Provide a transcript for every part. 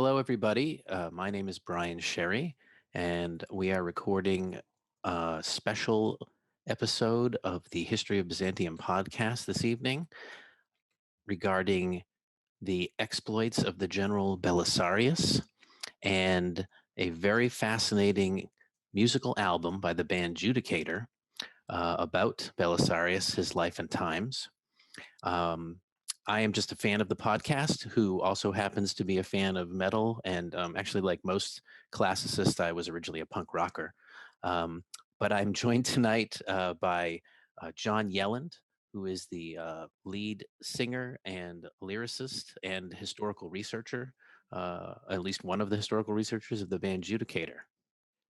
Hello, everybody. My name is Brian Sherry, and we are recording a special episode of the History of Byzantium podcast this evening regarding the exploits of the general Belisarius and a very fascinating musical album by the band Judicator about Belisarius, his life and times. Um, I am just a fan of the podcast who also happens to be a fan of metal. And actually, like most classicists, I was originally a punk rocker. Um, but I'm joined tonight by John Yelland, who is the lead singer and lyricist and historical researcher, at least one of the historical researchers of the band Judicator.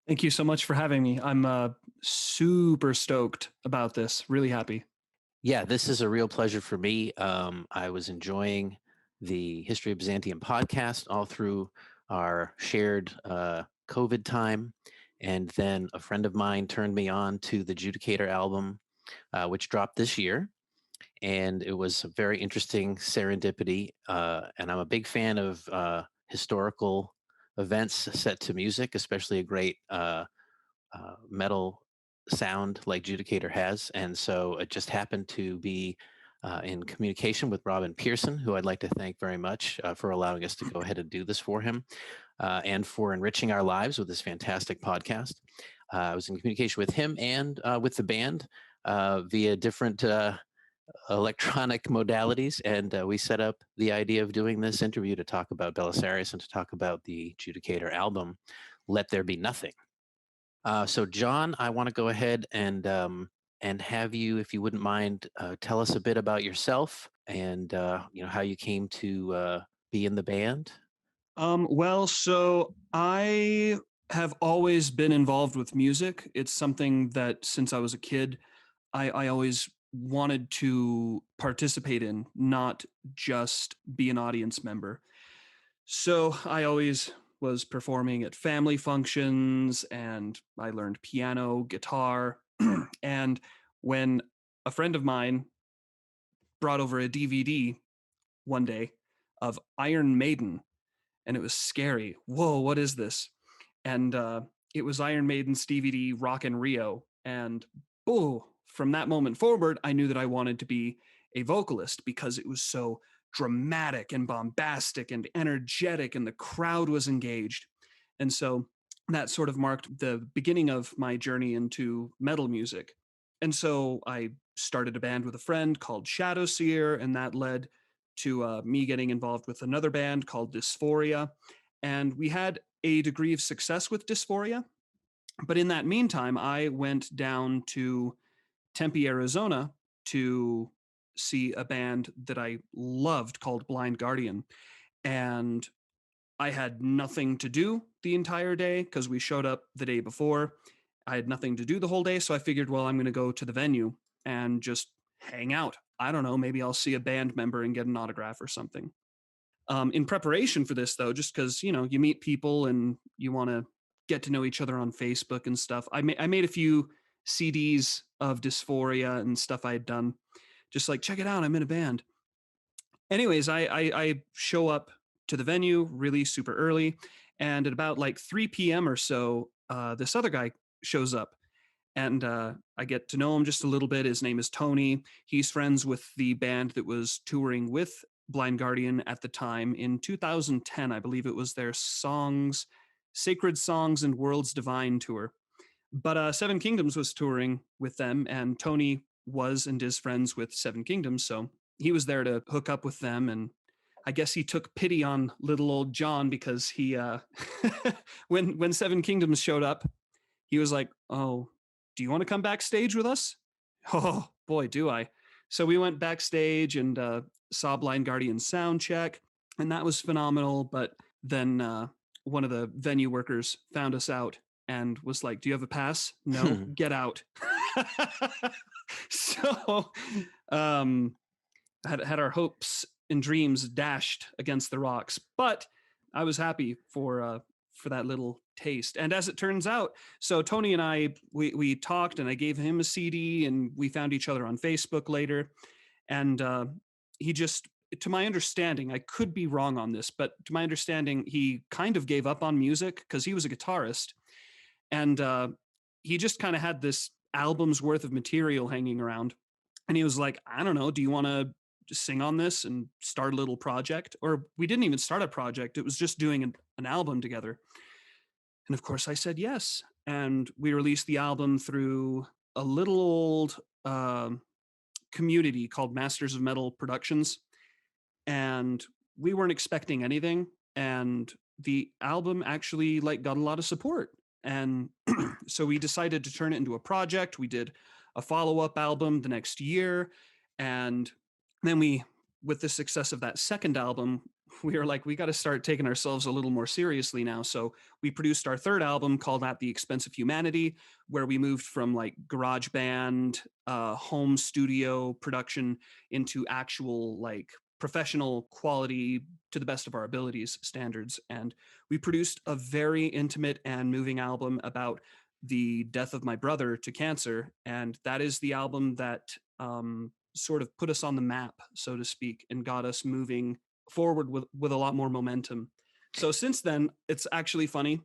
Thank you so much for having me. I'm super stoked about this. Really happy. Yeah, this is a real pleasure for me. I was enjoying the History of Byzantium podcast all through our shared COVID time. And then a friend of mine turned me on to the Judicator album, which dropped this year. And it was a very interesting serendipity. And I'm a big fan of historical events set to music, especially a great metal sound like Judicator has. And so it just happened to be in communication with Robin Pearson, who I'd like to thank very much for allowing us to go ahead and do this for him and for enriching our lives with this fantastic podcast. I was in communication with him and with the band via different electronic modalities, and we set up the idea of doing this interview to talk about Belisarius and to talk about the Judicator album, Let There Be Nothing. So, John, I want to go ahead and have you, if you wouldn't mind, tell us a bit about yourself and how you came to be in the band. So I have always been involved with music. It's something that since I was a kid, I always wanted to participate in, not just be an audience member. So I always was performing at family functions and I learned piano, guitar. And when a friend of mine brought over a DVD one day of Iron Maiden, and it was scary. Whoa, what is this? And it was Iron Maiden's DVD Rock in Rio. And from that moment forward, I knew that I wanted to be a vocalist because it was so dramatic and bombastic and energetic, and the crowd was engaged. And so that sort of marked the beginning of my journey into metal music. And so I started a band with a friend called Shadowseer, and that led to me getting involved with another band called Dysphoria. And we had a degree of success with Dysphoria. But in that meantime, I went down to Tempe, Arizona to see a band that I loved called Blind Guardian. And I had nothing to do the entire day because we showed up the day before. I had nothing to do the whole day. So I figured, well, I'm going to go to the venue and just hang out. I don't know, maybe I'll see a band member and get an autograph or something. In preparation for this, though, just because, you meet people and you want to get to know each other on Facebook and stuff, I made a few CDs of Dysphoria and stuff I had done. Just like, check it out, I'm in a band. Anyways, I show up to the venue really super early. And at about like 3 p.m. or so, this other guy shows up. And I get to know him just a little bit. His name is Tony. He's friends with the band that was touring with Blind Guardian at the time in 2010. I believe it was their Sacred Songs and Worlds Divine tour. But Seven Kingdoms was touring with them, and Tony was and is friends with Seven Kingdoms. So he was there to hook up with them. And I guess he took pity on little old John because he, when Seven Kingdoms showed up, he was like, "Oh, do you want to come backstage with us?" Oh boy, do I. So we went backstage and saw Blind Guardian sound check, and that was phenomenal. But then one of the venue workers found us out and was like, "Do you have a pass?" "No." "Get out." So had our hopes and dreams dashed against the rocks, but I was happy for that little taste. And as it turns out, so Tony and I, we talked, and I gave him a CD, and we found each other on Facebook later. And he just to my understanding, I could be wrong on this, but to my understanding, he kind of gave up on music because he was a guitarist, and he just kind of had this album's worth of material hanging around, and he was like, I don't know, do you want to sing on this and start a little project? Or we didn't even start a project; it was just doing an album together. And of course, I said yes, and we released the album through a little old community called Masters of Metal Productions, and we weren't expecting anything, and the album actually like got a lot of support, and so we decided to turn it into a project. We did a follow-up album the next year, and then we, with the success of that second album, we were like, we got to start taking ourselves a little more seriously now. So we produced our third album called At the Expense of Humanity, where we moved from like garage band, home studio production into actual like professional quality to the best of our abilities standards. And we produced a very intimate and moving album about the death of my brother to cancer. And that is the album that sort of put us on the map, so to speak, and got us moving forward with a lot more momentum. So since then, it's actually funny.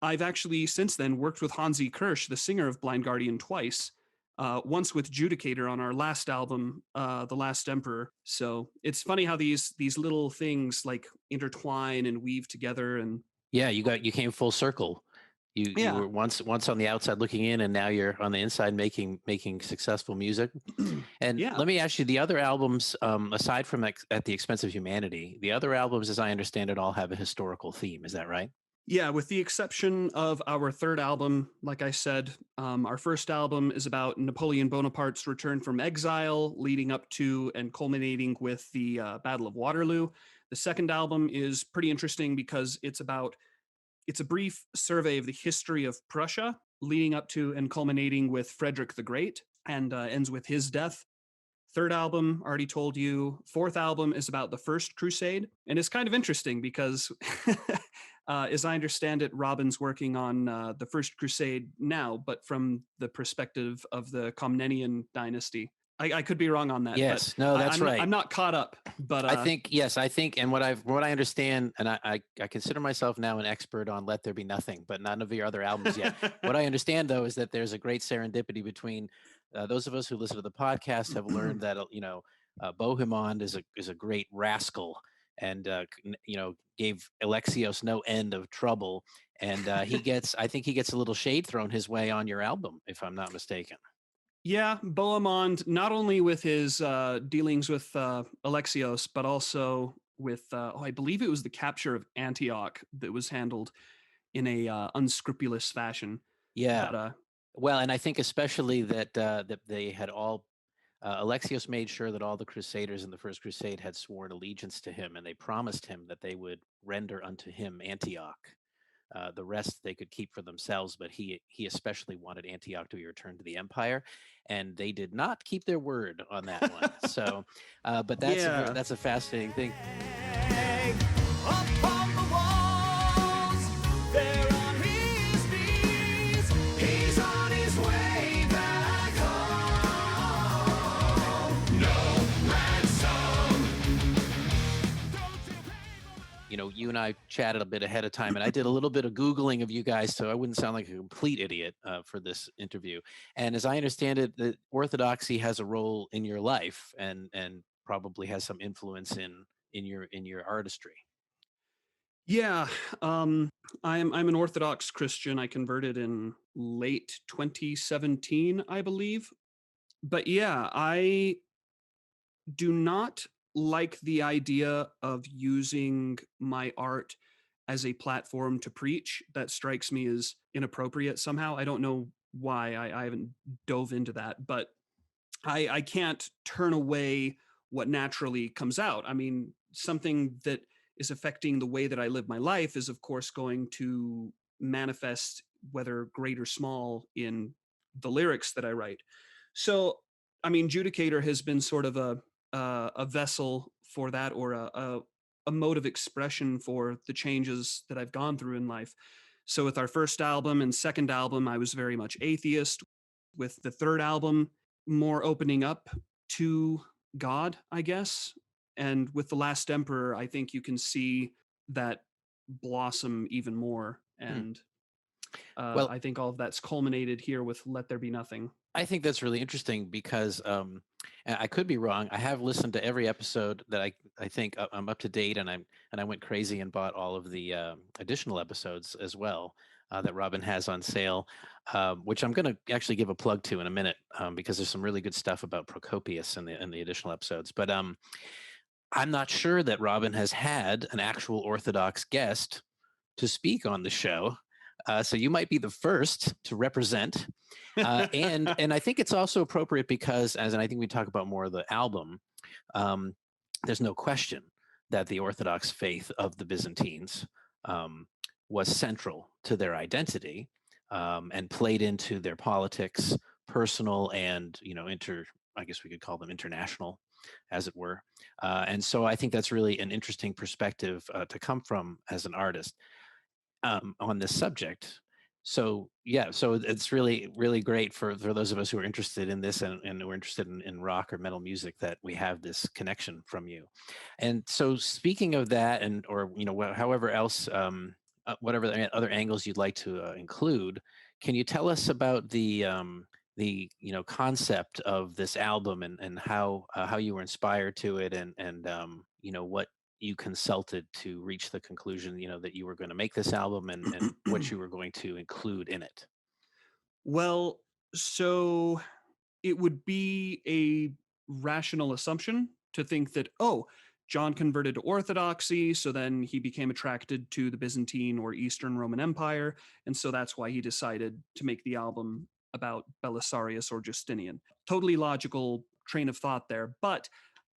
I've actually since then worked with Hansi Kirsch, the singer of Blind Guardian, twice. Once with Judicator on our last album, The Last Emperor. So it's funny how these little things like intertwine and weave together. And Yeah, you came full circle. You yeah, were once on the outside looking in, and now you're on the inside making successful music. And yeah. let me ask you, the other albums, aside from At the Expense of Humanity, the other albums, as I understand it, all have a historical theme. Is that right? Yeah, with the exception of our third album, like I said, our first album is about Napoleon Bonaparte's return from exile, leading up to and culminating with the Battle of Waterloo. The second album is pretty interesting because it's a brief survey of the history of Prussia, leading up to and culminating with Frederick the Great, and ends with his death. Third album, already told you. Fourth album is about the First Crusade. And it's kind of interesting because, as I understand it, Robin's working on the First Crusade now, but from the perspective of the Komnenian dynasty. I could be wrong on that, but Yes. No, that's right. I'm not caught up. But I think yes, I think, and what I understand, and I consider myself now an expert on Let There Be Nothing, but none of your other albums yet. What I understand though is that there's a great serendipity between those of us who listen to the podcast have learned that Bohemond is a great rascal and gave Alexios no end of trouble, and I think he gets a little shade thrown his way on your album, if I'm not mistaken. Yeah, Bohemond, not only with his dealings with Alexios, but also with, I believe it was the capture of Antioch that was handled in a unscrupulous fashion. Yeah. But Well, and I think especially that they had all Alexios made sure that all the Crusaders in the First Crusade had sworn allegiance to him, and they promised him that they would render unto him Antioch. The rest they could keep for themselves, but he especially wanted Antioch to be returned to the empire, and they did not keep their word on that one. So, but yeah, that's a fascinating thing. Upon the walls, there on his knees, he's on his way back home. No ransom. You and I chatted a bit ahead of time, and I did a little bit of Googling of you guys, so I wouldn't sound like a complete idiot for this interview. And as I understand it, the Orthodoxy has a role in your life, and probably has some influence in your artistry. yeah. Um, I'm an Orthodox Christian. I converted in late 2017, I believe. But yeah, I do not like the idea of using my art as a platform to preach. That strikes me as inappropriate somehow. I don't know why. I haven't dove into that, but I can't turn away what naturally comes out. I mean, something that is affecting the way that I live my life is, of course, going to manifest, whether great or small, in the lyrics that I write. So, I mean, Judicator has been sort of a vessel for that, or a mode of expression for the changes that I've gone through in life. So, with our first album and second album, I was very much atheist. With the third album, more opening up to God, I guess. And with the last emperor, I think you can see that blossom even more. Hmm. And Well, I think all of that's culminated here with Let There Be Nothing. I think that's really interesting because and I could be wrong. I have listened to every episode that I think I'm up to date, and I went crazy and bought all of the additional episodes as well that Robin has on sale, which I'm going to actually give a plug to in a minute because there's some really good stuff about Procopius in the additional episodes. But I'm not sure that Robin has had an actual Orthodox guest to speak on the show. So you might be the first to represent, and I think it's also appropriate because, and I think we talk about more of the album. Um, there's no question that the Orthodox faith of the Byzantines um, was central to their identity and played into their politics, personal and I guess we could call them international, as it were. And so I think that's really an interesting perspective to come from as an artist on this subject. So yeah, so it's really really great for those of us who are interested in this and who are interested in rock or metal music that we have this connection from you. And so speaking of that, and or however else, whatever the other angles you'd like to include, can you tell us about the concept of this album and how you were inspired to it and what you consulted to reach the conclusion, that you were going to make this album and what you were going to include in it? Well, so it would be a rational assumption to think that, oh, John converted to Orthodoxy, so then he became attracted to the Byzantine or Eastern Roman Empire, and so that's why he decided to make the album about Belisarius or Justinian. Totally logical train of thought there, but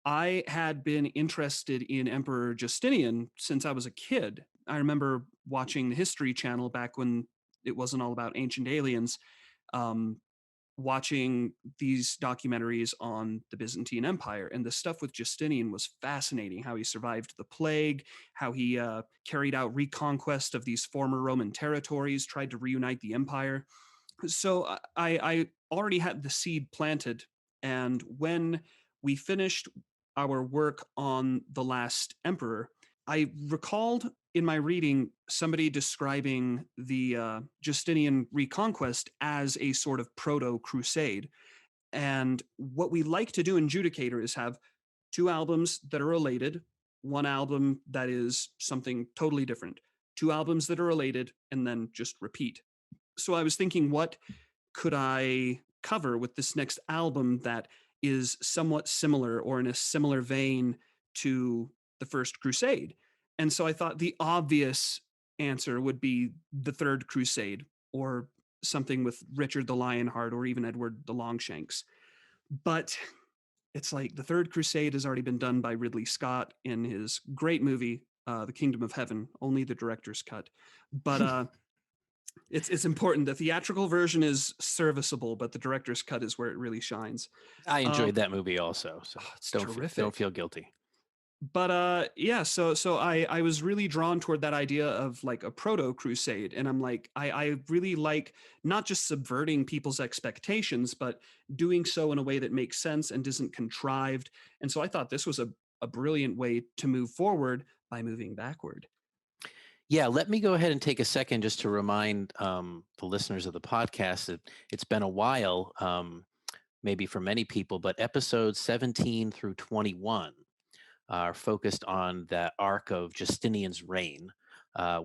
I had been interested in Emperor Justinian since I was a kid. I remember watching the History Channel back when it wasn't all about ancient aliens. Um, Watching these documentaries on the Byzantine Empire, and the stuff with Justinian was fascinating. How he survived the plague, how he carried out reconquest of these former Roman territories, tried to reunite the empire. So I already had the seed planted, and when we finished our work on the last emperor, I recalled in my reading somebody describing the Justinian reconquest as a sort of proto crusade. And what we like to do in Judicator is have two albums that are related, one album that is something totally different, two albums that are related, and then just repeat. So I was thinking, what could I cover with this next album that is somewhat similar or in a similar vein to the First Crusade? And so I thought the obvious answer would be the Third Crusade, or something with Richard the Lionheart or even Edward the Longshanks. But it's like the Third Crusade has already been done by Ridley Scott in his great movie, The Kingdom of Heaven, only the director's cut. But it's important. The theatrical version is serviceable, but the director's cut is where it really shines. I Um, enjoyed that movie also, so it's don't terrific. feel guilty. But yeah, so I was really drawn toward that idea of like a proto crusade, and I'm like, I really like not just subverting people's expectations, but doing so in a way that makes sense and isn't contrived. And so I thought this was a brilliant way to move forward by moving backward. Yeah, let me go ahead and take a second just to remind the listeners of the podcast that it's been a while, maybe for many people, but episodes 17 through 21 are focused on the arc of Justinian's reign,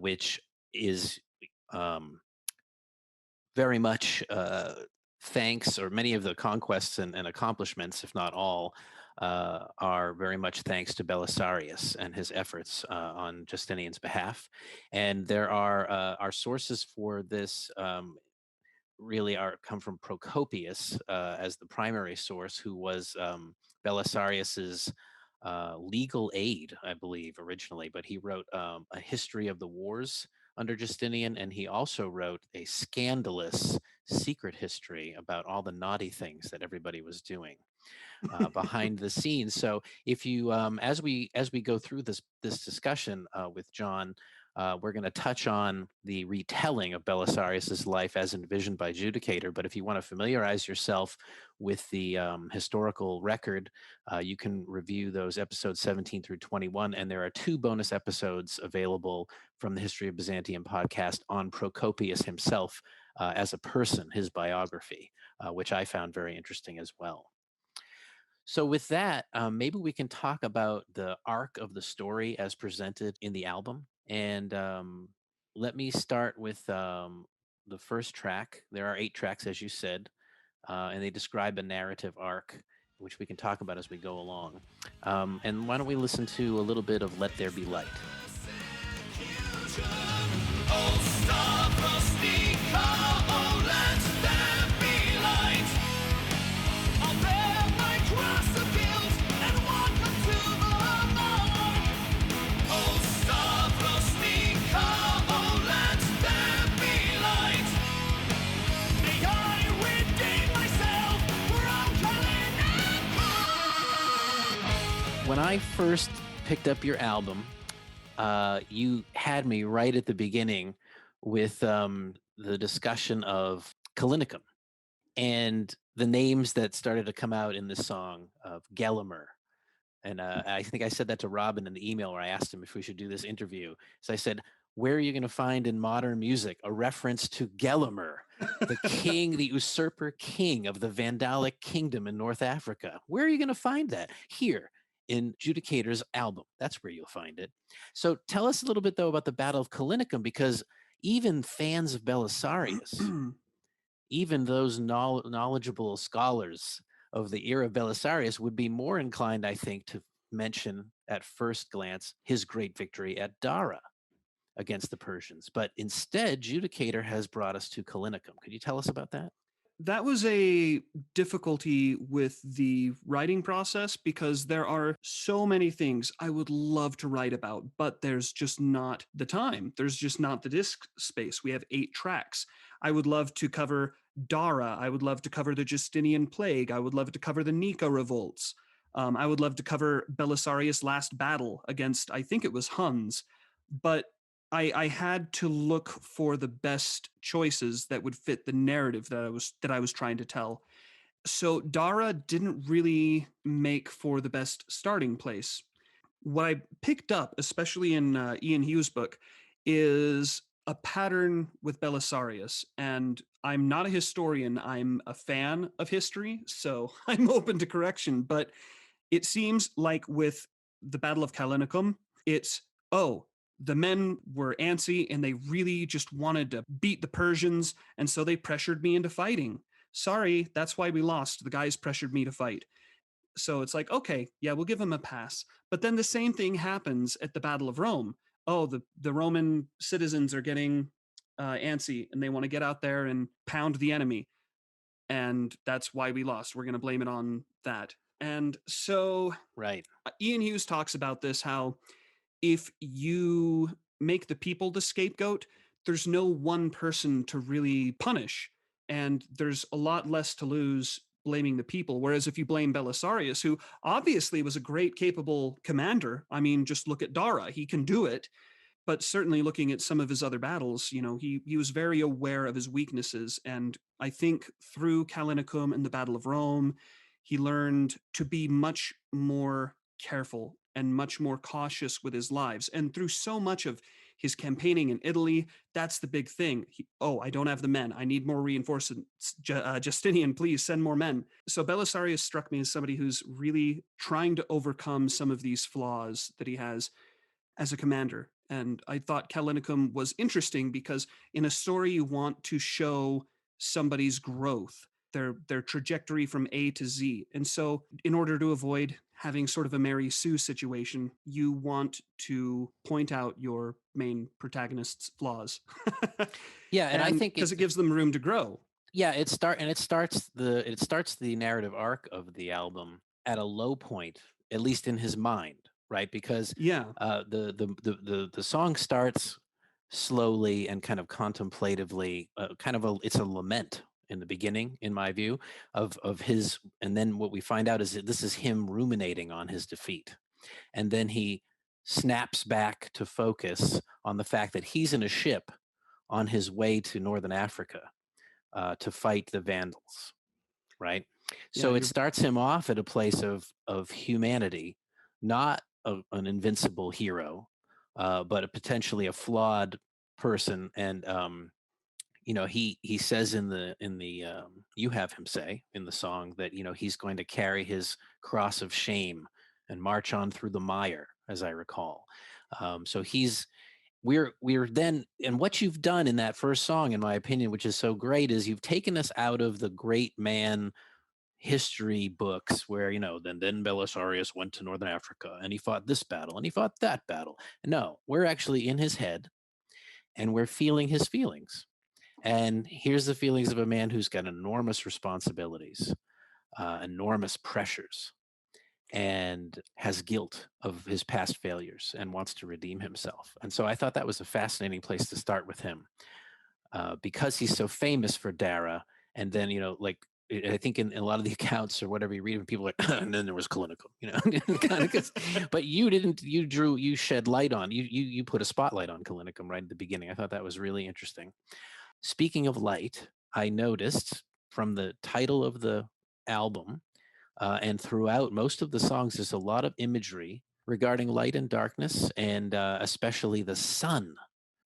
which is um, very much thanks, or many of the conquests and accomplishments, if not all, are very much thanks to Belisarius and his efforts on Justinian's behalf. And there are our sources for this really come from Procopius as the primary source, who was Belisarius's legal aid, I believe, originally, but he wrote a history of the wars under Justinian, and he also wrote a scandalous secret history about all the naughty things that everybody was doing behind the scenes. So if you, as we go through this discussion with John, We're going to touch on the retelling of Belisarius's life as envisioned by Judicator. But if you want to familiarize yourself with the historical record, you can review those episodes 17 through 21. And there are 2 bonus episodes available from the History of Byzantium podcast on Procopius himself as a person, his biography, which I found very interesting as well. So with that, maybe we can talk about the arc of the story as presented in the album. And let me start with the first track. There are 8 tracks, as you said, and they describe a narrative arc, which we can talk about as we go along. And why don't we listen to a little bit of Let There Be Light? When I first picked up your album, you had me right at the beginning with the discussion of Kalinikum and the names that started to come out in this song of Gelimer. And I think I said that to Robin in the email where I asked him if we should do this interview. So I said, where are you going to find in modern music a reference to Gelimer, the king, the usurper king of the Vandalic kingdom in North Africa? Where are you going to find that? Here in Judicator's album. That's where you'll find it. So tell us a little bit, though, about the Battle of Kalinikum, because even fans of Belisarius, even those knowledgeable scholars of the era of Belisarius would be more inclined, I think, to mention at first glance his great victory at Dara against the Persians. But instead, Judicator has brought us to Kalinikum. Could you tell us about that? That was a difficulty with the writing process because there are so many things I would love to write about, but there's just not the time. There's just not the disk space. We have 8 tracks. I would love to cover Dara. I would love to cover the Justinian plague. I would love to cover the Nika revolts. I would love to cover Belisarius' last battle against, I think it was Huns. But I had to look for the best choices that would fit the narrative that I was trying to tell. So Dara didn't really make for the best starting place. What I picked up, especially in Ian Hughes' book, is a pattern with Belisarius. And I'm not a historian, I'm a fan of history, so I'm open to correction. But it seems like with the Battle of Kalinikum, it's, oh, the men were antsy and they really just wanted to beat the Persians, and so they pressured me into fighting. Sorry, that's why we lost. The guys pressured me to fight. So it's like, okay, yeah, we'll give them a pass. But then the same thing happens at the Battle of Rome. Oh, the Roman citizens are getting antsy and they want to get out there and pound the enemy. And that's why we lost. We're going to blame it on that. And so Right. Ian Hughes talks about this, how if you make the people the scapegoat, there's no one person to really punish. And there's a lot less to lose blaming the people. Whereas if you blame Belisarius, who obviously was a great, capable commander, I mean, just look at Dara, he can do it. But certainly looking at some of his other battles, you know, he was very aware of his weaknesses. And I think through Kalinikum and the Battle of Rome, he learned to be much more careful and much more cautious with his lives. And through so much of his campaigning in Italy, that's the big thing. I don't have the men. I need more reinforcements. Justinian, please send more men. So Belisarius struck me as somebody who's really trying to overcome some of these flaws that he has as a commander. And I thought Kalinikum was interesting because in a story, you want to show somebody's growth, their trajectory from A to Z. And so in order to avoid having sort of a Mary Sue situation, you want to point out your main protagonist's flaws. Yeah, and I think because it gives them room to grow. Yeah, it starts the narrative arc of the album at a low point, at least in his mind, right? Because Yeah. the song starts slowly and kind of contemplatively, it's a lament in the beginning, in my view, of his, and then what we find out is that this is him ruminating on his defeat, and then he snaps back to focus on the fact that he's in a ship on his way to northern Africa to fight the Vandals, right? Yeah, So it starts him off at a place of humanity, not an invincible hero, but potentially a flawed person. And he says in the you have him say in the song that he's going to carry his cross of shame and march on through the mire, as I recall. So we're then, and what you've done in that first song, in my opinion, which is so great, is you've taken us out of the great man history books where then Belisarius went to northern Africa and he fought this battle and he fought that battle. No, we're actually in his head and we're feeling his feelings. And here's the feelings of a man who's got enormous responsibilities, enormous pressures, and has guilt of his past failures and wants to redeem himself. And so I thought that was a fascinating place to start with him, because he's so famous for Dara. And then, like, I think in a lot of the accounts or whatever you read, people are like, and then there was Kalinikum, kind of. But you shed light on, you put a spotlight on Kalinikum right at the beginning. I thought that was really interesting. Speaking of light, I noticed from the title of the album and throughout most of the songs, there's a lot of imagery regarding light and darkness, and especially the sun.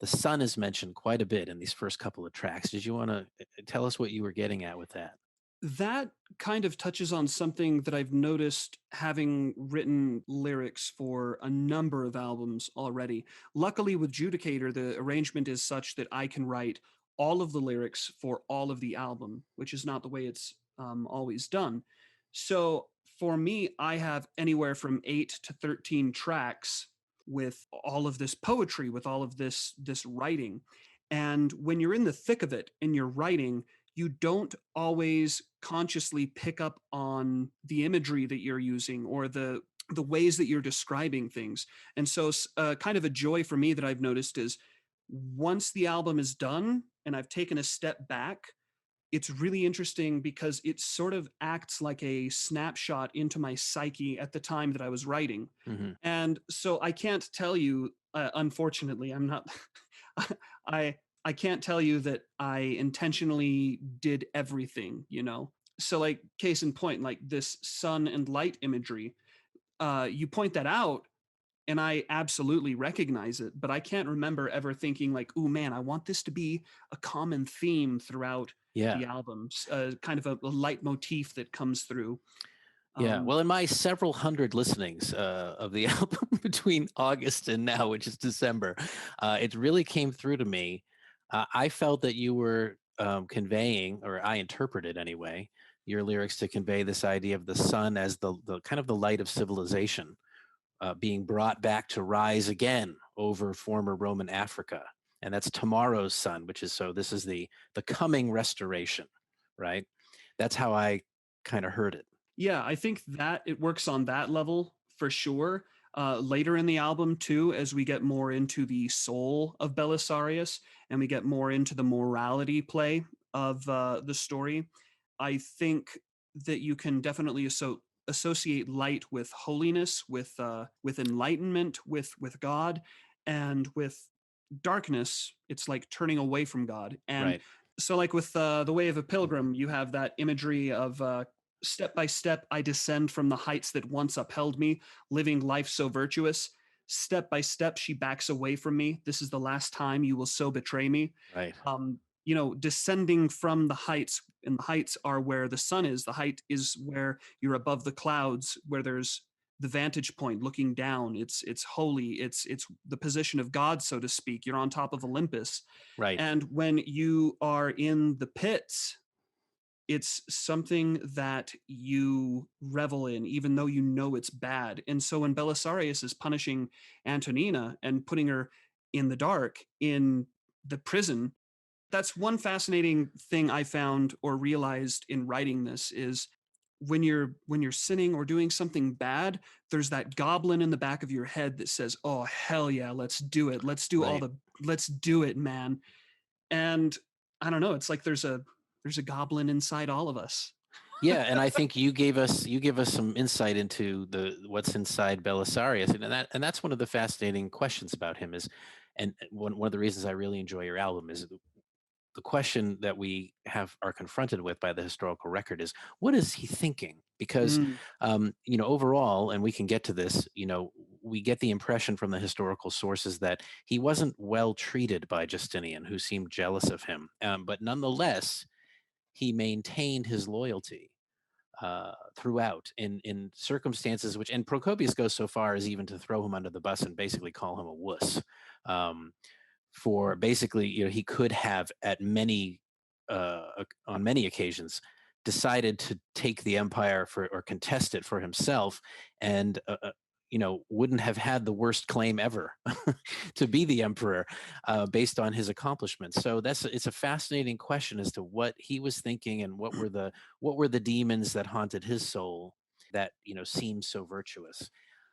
The sun is mentioned quite a bit in these first couple of tracks. Did you want to tell us what you were getting at with that? That kind of touches on something that I've noticed having written lyrics for a number of albums already. Luckily, with Judicator, the arrangement is such that I can write all of the lyrics for all of the album, which is not the way it's always done. So for me, I have anywhere from 8 to 13 tracks with all of this poetry, with all of this writing. And when you're in the thick of it and you're writing, you don't always consciously pick up on the imagery that you're using or the ways that you're describing things. And so kind of a joy for me that I've noticed is once the album is done and I've taken a step back, it's really interesting because it sort of acts like a snapshot into my psyche at the time that I was writing. Mm-hmm. And so I can't tell you, unfortunately, I'm not, I can't tell you that I intentionally did everything, So like case in point, like this sun and light imagery, you point that out and I absolutely recognize it, but I can't remember ever thinking like, "Oh man, I want this to be a common theme throughout the albums, kind of a leitmotif that comes through." Yeah, well, in my several hundred listenings of the album between August and now, which is December, it really came through to me. I felt that you were conveying, or I interpreted anyway, your lyrics to convey this idea of the sun as the kind of the light of civilization, being brought back to rise again over former Roman Africa. And that's tomorrow's sun, which is, so this is the coming restoration, right? That's how I kind of heard it. Yeah, I think that it works on that level for sure. Later in the album, too, as we get more into the soul of Belisarius and we get more into the morality play of the story, I think that you can definitely associate light with holiness, with enlightenment, with God, and with darkness. It's like turning away from God. And Right. so, like with the Way of a Pilgrim, you have that imagery of step by step, I descend from the heights that once upheld me, living life so virtuous. Step by step, she backs away from me. This is the last time you will so betray me. Right. Descending from the heights, and the heights are where the sun is. The height is where you're above the clouds, where there's the vantage point looking down. It's holy. It's the position of God, so to speak. You're on top of Olympus. Right. And when you are in the pits, it's something that you revel in, even though you know it's bad. And so when Belisarius is punishing Antonina and putting her in the dark in the prison, that's one fascinating thing I found or realized in writing this is when you're sinning or doing something bad, there's that goblin in the back of your head that says, "Oh hell yeah, let's do it. Let's do let's do it, man." And I don't know, it's like there's a goblin inside all of us. Yeah, and I think you give us some insight into the what's inside Belisarius, and that's one of the fascinating questions about him is, and one of the reasons I really enjoy your album is the question that we are confronted with by the historical record is, what is he thinking? Because Mm, overall, and we can get to this, we get the impression from the historical sources that he wasn't well treated by Justinian, who seemed jealous of him, but nonetheless he maintained his loyalty throughout in circumstances which, and Procopius goes so far as even to throw him under the bus and basically call him a wuss. Um, for basically, he could have on many occasions decided to take the empire or contest it for himself, and wouldn't have had the worst claim ever to be the emperor based on his accomplishments. So it's a fascinating question as to what he was thinking and what were the demons that haunted his soul that seemed so virtuous.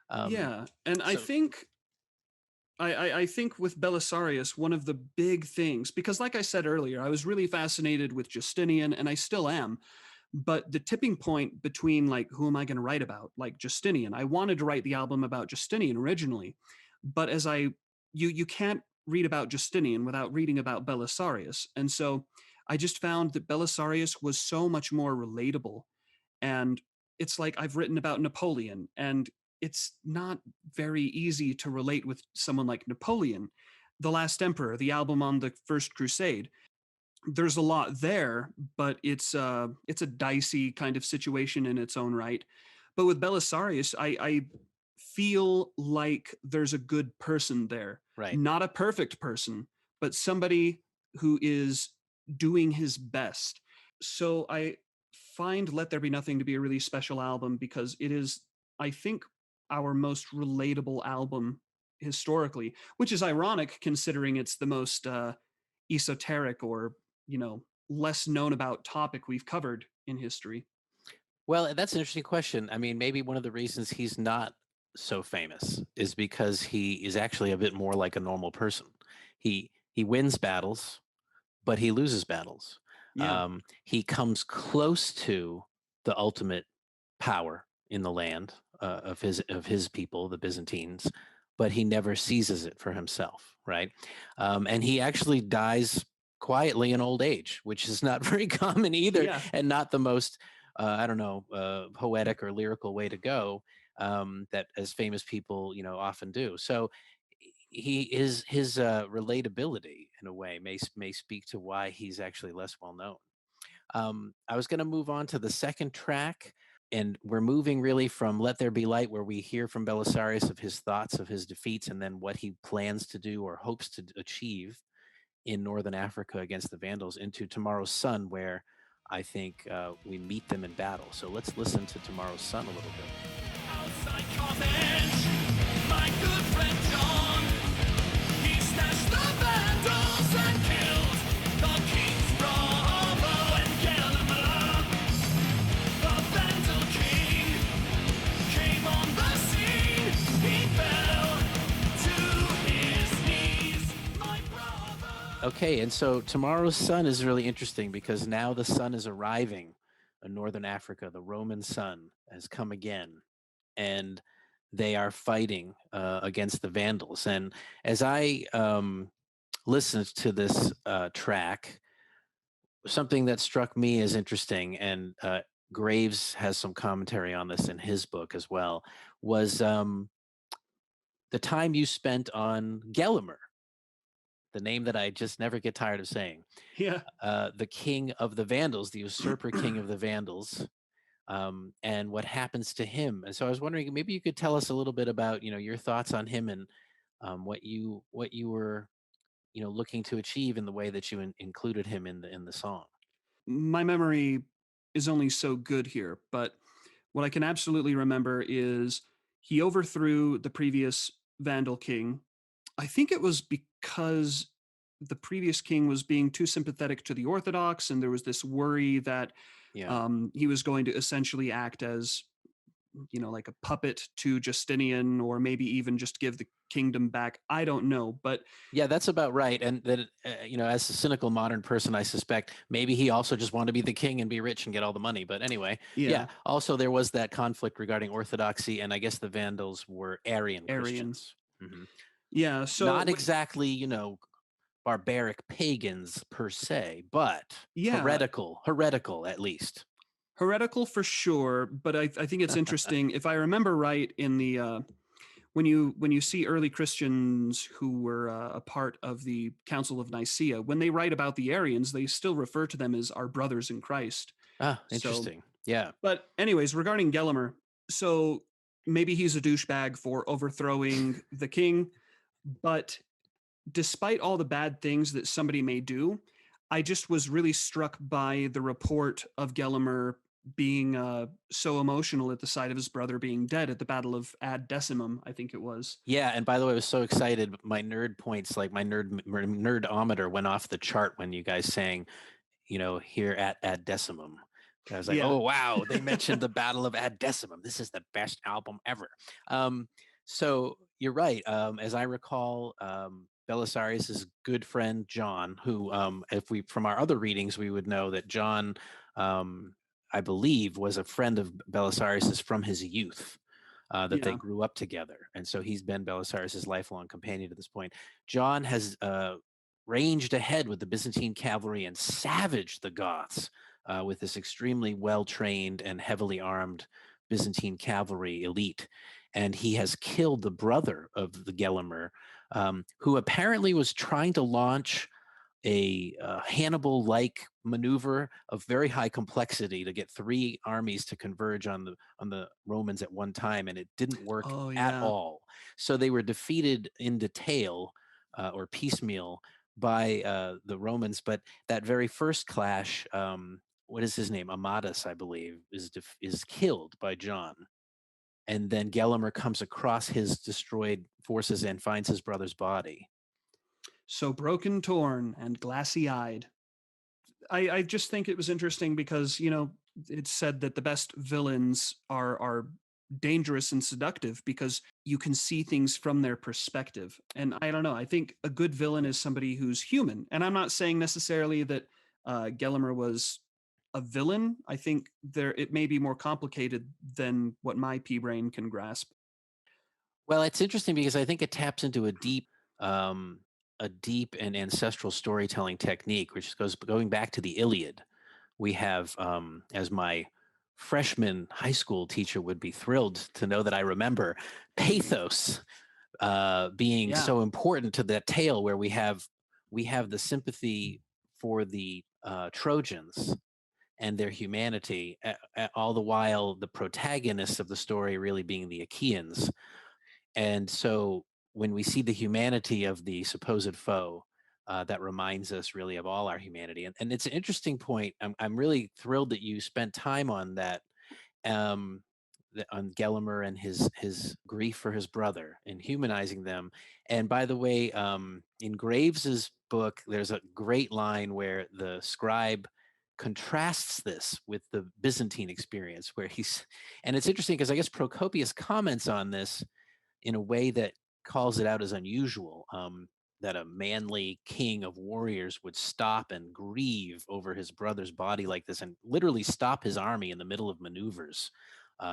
Um, yeah, and I so think I think with Belisarius, one of the big things, because like I said earlier, I was really fascinated with Justinian, and I still am. But the tipping point between like who am I going to write about, like Justinian, I wanted to write the album about Justinian originally, but as you can't read about Justinian without reading about Belisarius, and so I just found that Belisarius was so much more relatable. And it's like I've written about Napoleon, and it's not very easy to relate with someone like Napoleon, the Last Emperor, the album on the First Crusade. There's a lot there, but it's a dicey kind of situation in its own right. But with Belisarius, I feel like there's a good person there, right. not a perfect person, but somebody who is doing his best. So I find Let There Be Nothing to be a really special album because it is, I think, our most relatable album historically, which is ironic considering it's the most esoteric or, less known about topic we've covered in history. Well, that's an interesting question. I mean, maybe one of the reasons he's not so famous is because he is actually a bit more like a normal person. He wins battles, but he loses battles. Yeah. He comes close to the ultimate power in the land of his people, the Byzantines, but he never seizes it for himself, right? And he actually dies quietly in old age, which is not very common either, Yeah. and not the most I don't know, poetic or lyrical way to go, that as famous people, often do. So he is his relatability in a way may speak to why he's actually less well known. I was going to move on to the second track, and we're moving really from Let There Be Light, where we hear from Belisarius of his thoughts of his defeats and then what he plans to do or hopes to achieve in northern Africa against the Vandals, into Tomorrow's Sun, where I think we meet them in battle. So let's listen to Tomorrow's Sun a little bit. Outside Carthage, my good friend John, he snatched the Vandals and killed the kings Bravo and Gelimer. The Vandal king came on the scene, he fell to his knees, my brother. Okay, and so Tomorrow's Sun is really interesting because now the sun is arriving in northern Africa. The Roman sun has come again, and they are fighting against the Vandals. And as I listened to this track, something that struck me as interesting, and Graves has some commentary on this in his book as well, was the time you spent on Gelimer, the name that I just never get tired of saying, Yeah. the king of the Vandals, the usurper king of the Vandals, and what happens to him. And so I was wondering, maybe you could tell us a little bit about, your thoughts on him, and what you were, looking to achieve in the way that you included him in the song. My memory is only so good here, but what I can absolutely remember is he overthrew the previous Vandal king. I think it was because the previous king was being too sympathetic to the Orthodox, and there was this worry that Yeah. he was going to essentially act as like a puppet to Justinian, or maybe even just give the kingdom back. I don't know, but Yeah, that's about right. And that, as a cynical modern person, I suspect maybe he also just wanted to be the king and be rich and get all the money. But anyway, yeah. yeah, Also, there was that conflict regarding orthodoxy, and I guess the Vandals were Arian Arians. Christians. Hmm. Yeah, so Not exactly, barbaric pagans per se, but yeah, heretical at least. heretical for sure. But I think it's interesting. If I remember right, in the when you see early Christians who were a part of the Council of Nicaea, when they write about the Arians, they still refer to them as our brothers in Christ. Ah, So, interesting. Yeah. but anyways, regarding Gelimer, so maybe he's a douchebag for overthrowing the king, but despite all the bad things that somebody may do, I just was really struck by the report of Gelimer being so emotional at the sight of his brother being dead at the Battle of Ad Decimum, I think it was. Yeah, and by the way, I was so excited. My nerd points, like my nerdometer, went off the chart when you guys sang, here at Ad Decimum. I was like, Yeah. oh wow, they mentioned the Battle of Ad Decimum. This is the best album ever. Um, so you're right. As I recall, Belisarius's good friend John, who, if we from our other readings, we would know that John, um, I believe, was a friend of Belisarius's from his youth, that they Yeah. grew up together. And so he's been Belisarius's lifelong companion to this point. John has ranged ahead with the Byzantine cavalry and savaged the Goths with this extremely well trained and heavily armed Byzantine cavalry elite. And he has killed the brother of the Gelimer, who apparently was trying to launch a Hannibal-like maneuver of very high complexity to get three armies to converge on the Romans at one time, and it didn't work Oh at yeah. all. So they were defeated in detail or piecemeal by the Romans. But that very first clash, what is his name? Amatus, I believe, is killed by John. And then Gelimer comes across his destroyed forces and finds his brother's body. So broken, torn, and glassy eyed. I just think it was interesting because, it's said that the best villains are dangerous and seductive because you can see things from their perspective. And I don't know, I think a good villain is somebody who's human. And I'm not saying necessarily that Gelimer was a villain. I think it may be more complicated than what my pea brain can grasp. Well, it's interesting because I think it taps into um, a deep and ancestral storytelling technique, which goes going back to the Iliad. We have, as my freshman high school teacher would be thrilled to know that I remember, pathos being Yeah. so important to that tale, where we have the sympathy for the Trojans and their humanity, all the while the protagonists of the story really being the Achaeans. And so when we see the humanity of the supposed foe, that reminds us really of all our humanity. And it's an interesting point. I'm really thrilled that you spent time on that, um, on Gelimer and his grief for his brother and humanizing them. And by the way, in Graves's book, there's a great line where the scribe contrasts this with the Byzantine experience, where and it's interesting because I guess Procopius comments on this in a way that calls it out as unusual, that a manly king of warriors would stop and grieve over his brother's body like this and literally stop his army in the middle of maneuvers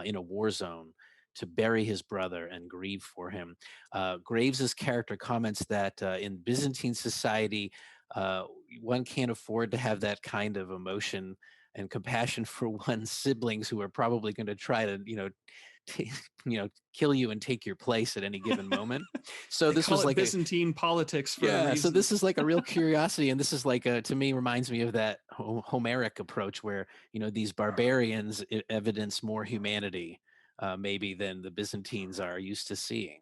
in a war zone to bury his brother and grieve for him. Graves's character comments that in Byzantine society, uh, one can't afford to have that kind of emotion and compassion for one's siblings who are probably going to try to, t- kill you and take your place at any given moment. So They this call was it like a Byzantine politics for a yeah. So reason. this is like a real curiosity, and this is like to me reminds me of that Homeric approach where these barbarians evidence more humanity, maybe than the Byzantines are used to seeing.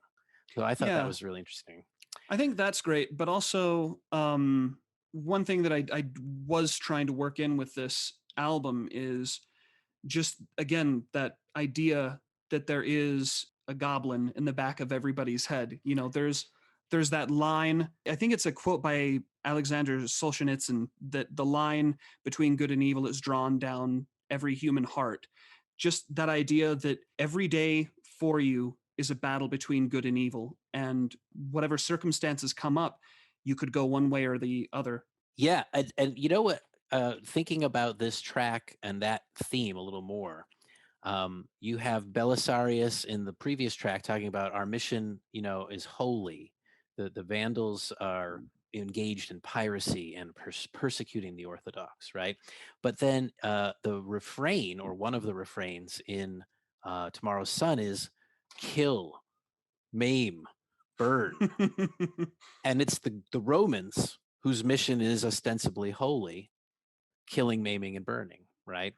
So I thought that Yeah. was really interesting. I think that's great, but also one thing that I was trying to work in with this album is just again that idea that there is a goblin in the back of everybody's head. There's that line. I think it's a quote by Alexander Solzhenitsyn that the line between good and evil is drawn down every human heart. just that idea that every day for you is a battle between good and evil, and whatever circumstances come up, you could go one way or the other. Yeah, and you know what? Thinking about this track and that theme a little more, you have Belisarius in the previous track talking about our mission, is holy. The Vandals are engaged in piracy and persecuting the Orthodox, right? But then the refrain, or one of the refrains in Tomorrow's Sun, is kill, maim, burn. And it's the Romans whose mission is ostensibly holy, killing, maiming, and burning, right?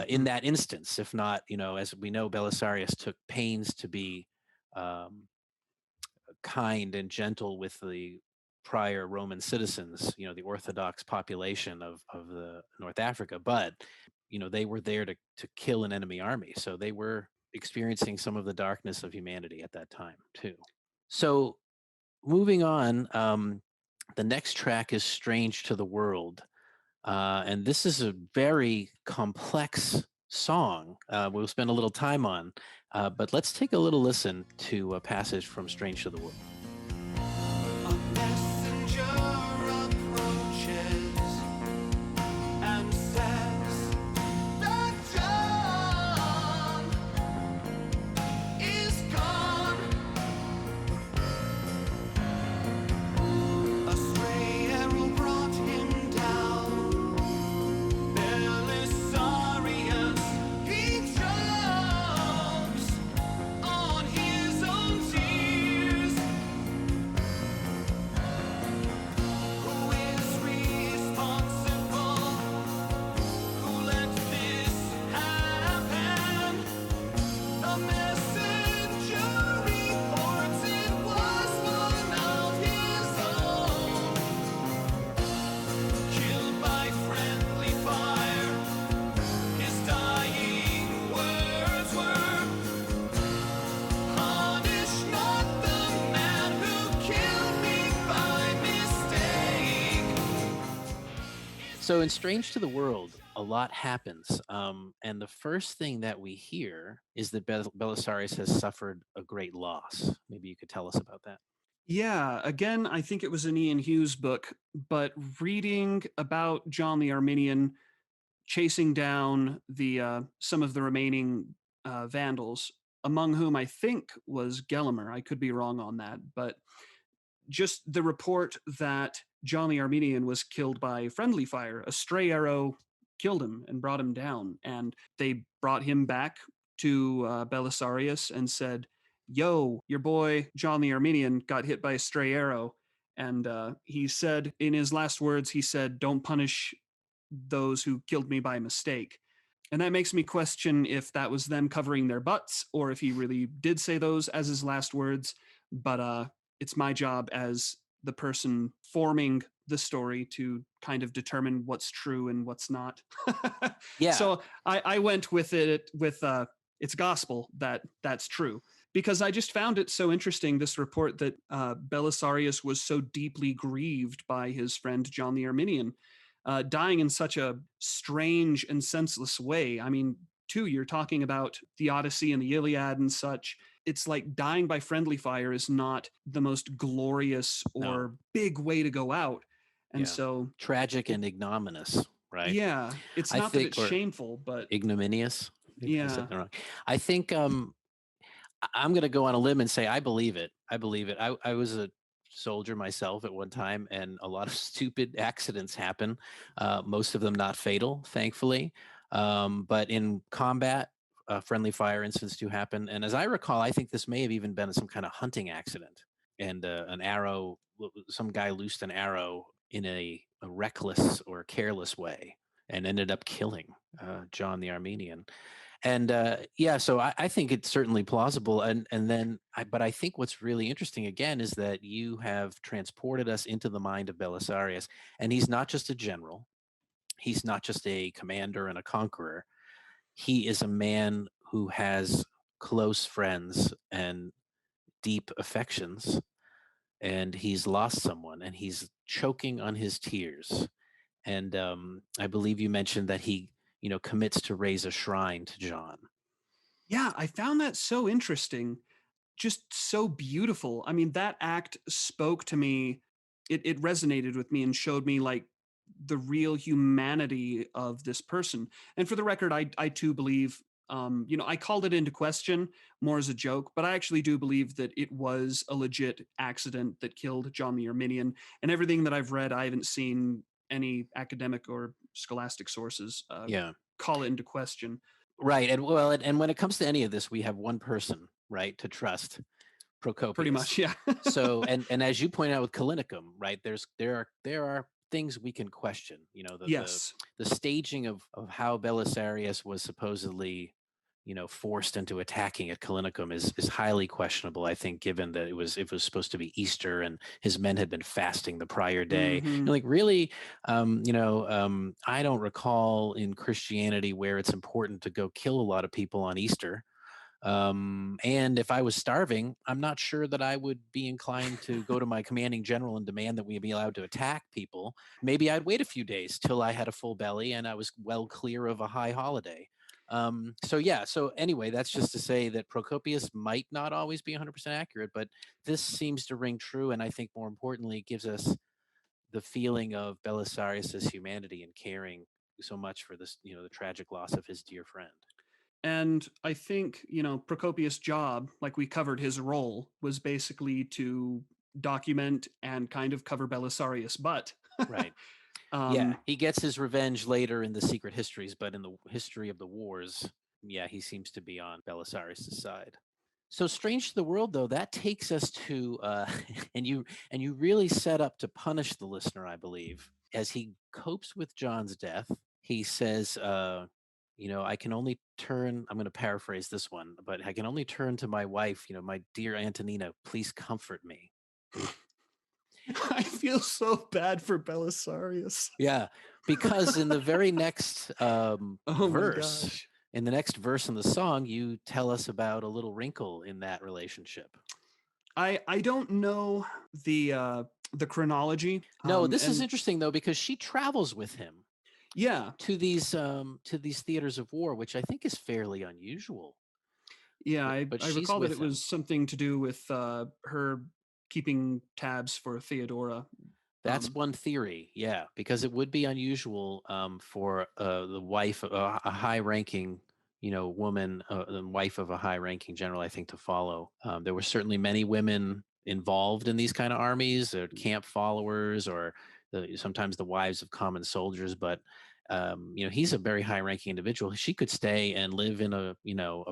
In that instance, if not, as we know, Belisarius took pains to be um, kind and gentle with the prior Roman citizens, the Orthodox population of the North Africa, but they were there to kill an enemy army, so they were experiencing some of the darkness of humanity at that time too. So moving on, the next track is Strange to the World. And this is a very complex song we'll spend a little time on. But let's take a little listen to a passage from Strange to the World. A messenger approaches and says that John is gone. A stray arrow brought him down. Belisarius, he chokes on his own tears. Who is responsible? Who let this happen? The messenger reports it was one of his own, killed by friendly fire. His dying words were, "Punish not the man who killed me by mistake." So in Strange to the World, a lot happens. And the first thing that we hear is that Belisarius has suffered a great loss. Maybe you could tell us about that. Yeah, again, I think it was an Ian Hughes book, but reading about John the Armenian chasing down the some of the remaining Vandals, among whom I think was Gelimer. I could be wrong on that, but just the report that John the Armenian was killed by friendly fire, a stray arrow killed him and brought him down, and they brought him back to Belisarius and said, "Yo, your boy John the Armenian got hit by a stray arrow." And he said, in his last words, he said, "Don't punish those who killed me by mistake." And that makes me question if that was them covering their butts or if he really did say those as his last words. But it's my job as the person forming the story to kind of determine what's true and what's not. Yeah. So I went with it with it's gospel that that's true, because I just found it so interesting, this report that Belisarius was so deeply grieved by his friend John the Armenian dying in such a strange and senseless way. I mean, too, you're talking about the Odyssey and the Iliad and such. It's like dying by friendly fire is not the most glorious or No. big way to go out. And Yeah. so, Tragic and ignominious, right? yeah, it's I not that think, it's or shameful, but ignominious. Maybe I said yeah. that wrong. I think I'm going to go on a limb and say I believe it. I believe it. I was a soldier myself at one time, and a lot of stupid accidents happen. Most of them not fatal, thankfully. But in combat, friendly fire incidents do happen. And as I recall, I think this may have even been some kind of hunting accident, and an arrow. Some guy loosed an arrow in a reckless or careless way and ended up killing John the Armenian. And yeah, so I think it's certainly plausible. And then, but I think what's really interesting again is that you have transported us into the mind of Belisarius, and he's not just a general, he's not just a commander and a conqueror. He is a man who has close friends and deep affections, and he's lost someone, and he's choking on his tears. And I believe you mentioned that he commits to raise a shrine to John. Yeah, I found that so interesting, just so beautiful. I mean, that act spoke to me. It resonated with me and showed me like the real humanity of this person. And for the record, I too believe, I called it into question more as a joke, but I actually do believe that it was a legit accident that killed John the Arminian. And everything that I've read, I haven't seen any academic or scholastic sources Yeah. call it into question. Right. And when it comes to any of this, we have one person, right, to trust, Pretty Procopius. much, yeah. So, and as you point out with Kalinikum, right, there are things we can question. Yes. The staging of how Belisarius was supposedly, forced into attacking at Kalinikum is highly questionable. I think, given that it was supposed to be Easter and his men had been fasting the prior day, Mhm. and like really, I don't recall in Christianity where it's important to go kill a lot of people on Easter. And if I was starving, I'm not sure that I would be inclined to go to my commanding general and demand that we be allowed to attack people. Maybe I'd wait a few days till I had a full belly and I was well clear of a high holiday. So anyway, that's just to say that Procopius might not always be 100% accurate, but this seems to ring true. And I think more importantly, it gives us the feeling of Belisarius's humanity and caring so much for this, the tragic loss of his dear friend. And I think, Procopius' job, like we covered his role, was basically to document and kind of cover Belisarius' butt. Right. Yeah, um, he gets his revenge later in the secret histories, but in the history of the wars, yeah, he seems to be on Belisarius' side. So strange to the world, though, that takes us to and you really set up to punish the listener, I believe, as he copes with John's death. He says, I can only turn. I'm going to paraphrase this one, but I can only turn to my wife. My dear Antonina, please comfort me. I feel so bad for Belisarius. Yeah, because in the very next Oh my verse, gosh. in the next verse in the song, you tell us about a little wrinkle in that relationship. I don't know the chronology. No, this is And interesting though because she travels with him yeah, to these theaters of war, which I think is fairly unusual. yeah, But I she's recall that with it him. was something to do with her keeping tabs for Theodora. That's one theory, yeah, because it would be unusual for the wife, a high-ranking, woman, the wife of a high-ranking general, I think, to follow. There were certainly many women involved in these kind of armies, or camp followers, or sometimes the wives of common soldiers. But he's a very high-ranking individual. She could stay and live in a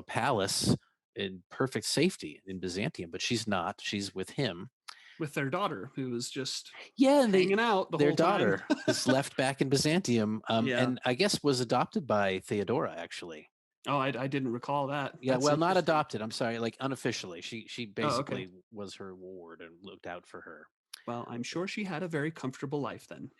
palace in perfect safety in Byzantium, but she's not. She's with him. With their daughter, who was just Yeah, and hanging out the their whole time. daughter is left back in Byzantium, Yeah. and I guess was adopted by Theodora, actually. Oh, I didn't recall that. Yeah, That's well, not interesting. adopted. I'm sorry, like unofficially. She Oh, okay. basically was her ward and looked out for her. Well, I'm sure she had a very comfortable life then.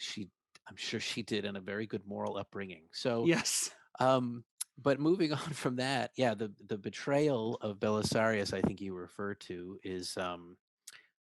I'm sure she did, and a very good moral upbringing. So, Yes. um, but moving on from that, yeah, the betrayal of Belisarius, I think you refer to, is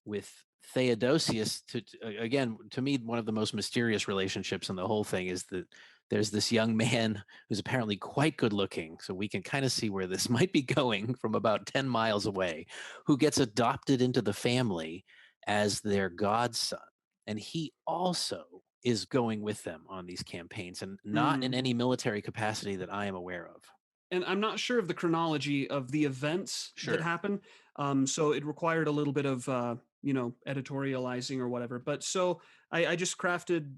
with Theodosius. Again, to me, one of the most mysterious relationships in the whole thing is that there's this young man who's apparently quite good looking, so we can kind of see where this might be going from about 10 miles away, who gets adopted into the family as their godson. And he also is going with them on these campaigns and not in Hmm. any military capacity that I am aware of. And I'm not sure of the chronology of the events that Sure. happen. So it required a little bit of, editorializing or whatever. But so I just crafted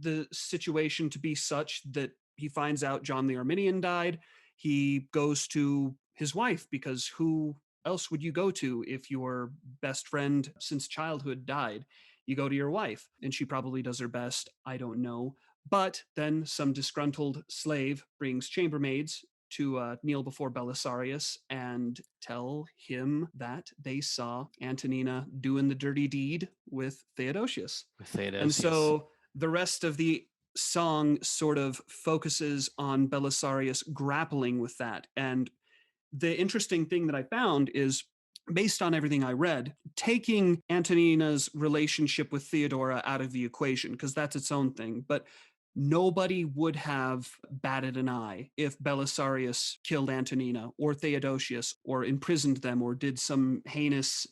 the situation to be such that he finds out John the Arminian died. He goes to his wife because who else would you go to if your best friend since childhood died? You go to your wife, and she probably does her best. I don't know. But then some disgruntled slave brings chambermaids to kneel before Belisarius and tell him that they saw Antonina doing the dirty deed with Theodosius. With And Theodosius. so the rest of the song sort of focuses on Belisarius grappling with that. And the interesting thing that I found is, based on everything I read, taking Antonina's relationship with Theodora out of the equation, because that's its own thing, but nobody would have batted an eye if Belisarius killed Antonina or Theodosius or imprisoned them or did some heinous